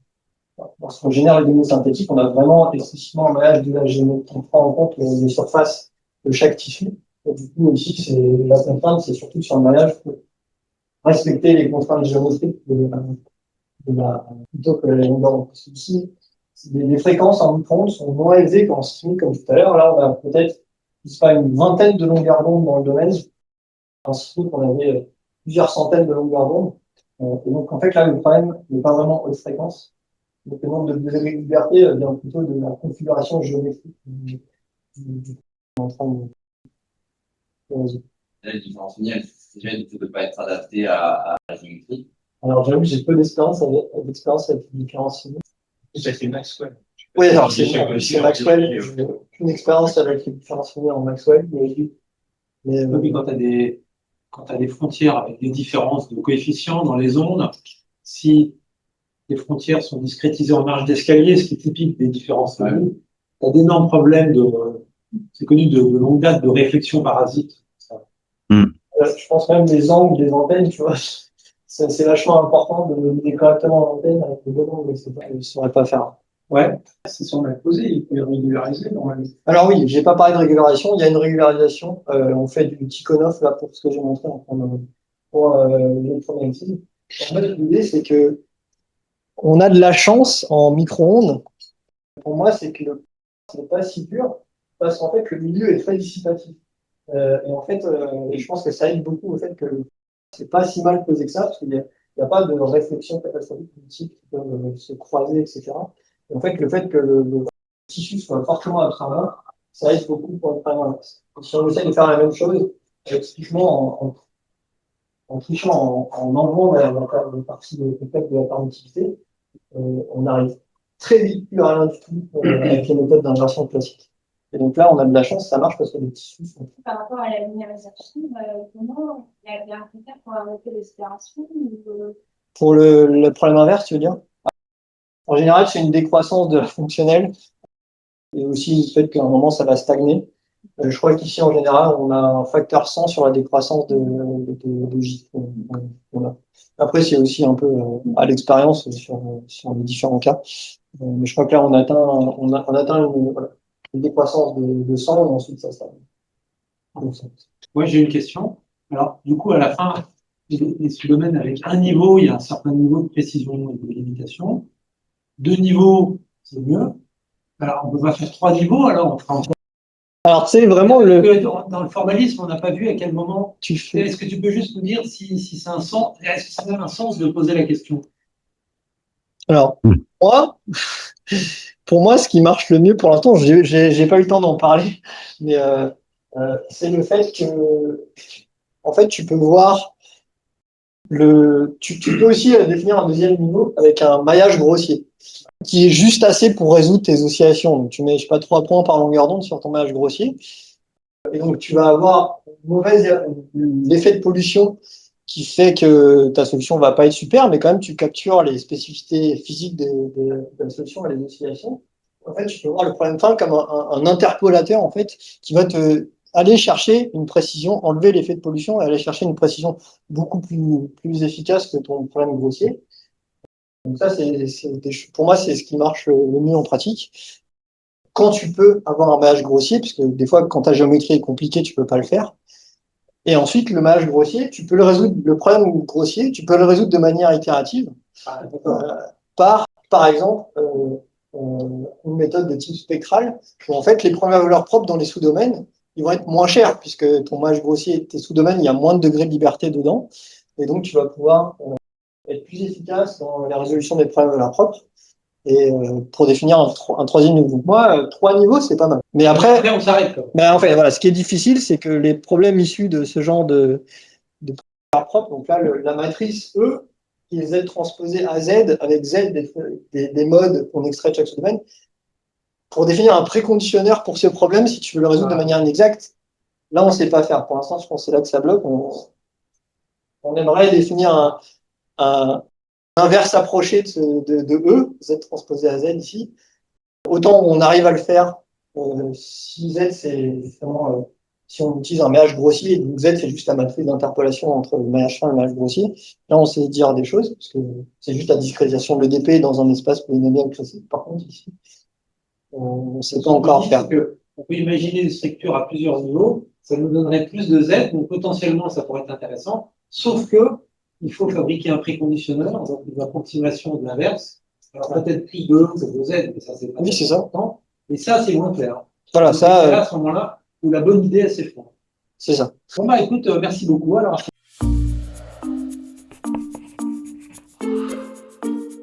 génère les données synthétiques, on a vraiment explicitement un maillage de la géométrie. On prend en compte les surfaces de chaque tissu. Et du coup, ici, c'est la contrainte, c'est surtout sur le maillage pour respecter les contraintes géométriques plutôt que les longueurs. Parce qu'ici, les fréquences en micro-ondes sont moins élevées qu'en streaming, comme tout à l'heure. Là, on a peut-être, je sais pas, une vingtaine de longueurs d'onde dans le domaine. En streaming, on avait plusieurs centaines de longueurs d'onde. Et donc, en fait, là, le problème n'est pas vraiment haute fréquence. Donc, le nombre de degrés de liberté vient plutôt de la configuration géométrique du ensemble de réseau. Là, les différences finies, déjà, il ne peut pas être adapté à la géométrie. Alors, j'avoue, j'ai peu d'expérience avec les différences finies. Ça, c'est Maxwell. Oui, alors, c'est Maxwell. J'ai aucune expérience avec les différences finies en Maxwell, mais Oui, quand tu as des frontières avec des différences de coefficients dans les ondes, si les frontières sont discrétisées en marge d'escalier, ce qui est typique des différences finies, tu as d'énormes problèmes c'est connu de longue date, de réflexion parasite. je pense même les angles des antennes, tu vois, c'est vachement important de mesurer correctement l'antenne avec le bon angle, etc. Je ne saurais pas faire. Ouais, c'est son imposé, il peut régulariser normalement. Alors oui, j'ai pas parlé de régularisation, il y a une régularisation. On fait du Tikhonov là pour ce que j'ai montré pour l'électromagnétisme. En fait, l'idée c'est que on a de la chance en micro-ondes. Pour moi, c'est que c'est pas si pur parce qu'en fait le milieu est très dissipatif. Et en fait, je pense que ça aide beaucoup au fait que c'est pas si mal posé que ça parce qu'il y a pas de réflexion catastrophique politique qui peuvent se croiser, etc. Et en fait, le fait que le tissu soit fortement à travers, ça aide beaucoup pour le travail inverse. Si on essaie de faire la même chose, typiquement en trichant, en enlevant la partie complète de la permittivité, on arrive très vite plus à rien du tout avec les méthodes d'inversion classique. Et donc là, on a de la chance, ça marche parce que les tissus sont. Par rapport à la linéarisation, comment il y a un critère pour arrêter l'aspiration Pour le problème inverse, tu veux dire? En général, c'est une décroissance de la fonctionnelle et aussi le fait qu'à un moment, ça va stagner. Je crois qu'ici, en général, on a un facteur 100 sur la décroissance de J. Voilà. Après, c'est aussi un peu à l'expérience sur les différents cas. Mais je crois que là, on atteint une décroissance de 100 et ensuite ça stagne. Moi, j'ai une question. Alors, du coup, à la fin, les sous-domaines avec un niveau, il y a un certain niveau de précision et de limitation. 2 niveaux, c'est mieux. Alors, on peut pas faire 3 niveaux, alors on fera encore. Alors, c'est vraiment Dans le formalisme, on n'a pas vu à quel moment. tu fais. Est-ce que tu peux juste nous dire si c'est un sens, est-ce que ça a un sens de poser la question? Alors, moi, pour moi, ce qui marche le mieux pour l'instant, j'ai pas eu le temps d'en parler, mais c'est le fait que, en fait, tu peux voir tu peux aussi définir un deuxième niveau avec un maillage grossier, qui est juste assez pour résoudre tes oscillations. Donc, tu mets, je sais pas, 3 points par longueur d'onde sur ton maillage grossier. Et donc, tu vas avoir l'effet de pollution qui fait que ta solution va pas être super, mais quand même, tu captures les spécificités physiques de la solution et les oscillations. En fait, tu peux voir le problème fin comme un interpolateur, en fait, qui va te aller chercher une précision, enlever l'effet de pollution et aller chercher une précision beaucoup plus efficace que ton problème grossier. Donc ça, pour moi, c'est ce qui marche le mieux en pratique. Quand tu peux avoir un maillage grossier, puisque des fois, quand ta géométrie est compliquée, tu peux pas le faire. Et ensuite, le maillage grossier, tu peux le résoudre, le problème grossier, tu peux le résoudre de manière itérative, par exemple, une méthode de type spectral, où en fait, les premières valeurs propres dans les sous-domaines, ils vont être moins chers, puisque ton maillage grossier, tes sous-domaines, il y a moins de degrés de liberté dedans, et donc tu vas pouvoir être plus efficace dans la résolution des problèmes de valeurs propres. Et pour définir un troisième niveau. Moi, 3 niveaux, c'est pas mal. Mais après, on s'arrête. mais en fait, voilà, ce qui est difficile, c'est que les problèmes issus de ce genre de valeurs propres, donc là, la matrice E, qui est Z transposée à Z, avec Z des modes qu'on extrait de chaque sous-domaine, pour définir un préconditionneur pour ce problème, si tu veux le résoudre de manière inexacte, là, on ne sait pas faire. Pour l'instant, je pense que c'est là que ça bloque. On aimerait définir un inverse approché de E, Z transposé à Z ici. Autant on arrive à le faire, si Z, c'est justement, si on utilise un maillage grossier, donc Z, c'est juste la matrice d'interpolation entre le maillage fin et le maillage grossier. Là, on sait dire des choses, parce que c'est juste la discrétisation de l'EDP dans un espace polynomial classique. Par contre, ici, on ne sait pas encore faire. On peut imaginer des structures à plusieurs niveaux, ça nous donnerait plus de Z, donc potentiellement ça pourrait être intéressant, sauf que il faut fabriquer un préconditionneur, donc une approximation de l'inverse. Alors peut-être pli de 1, c'est de Z, mais ça c'est pas Oui, c'est ça. important. Et ça, c'est moins clair. Voilà, donc, ça. c'est là, à ce moment-là, où la bonne idée, elle s'effondre. C'est ça. Bon, bah écoute, merci beaucoup. Alors,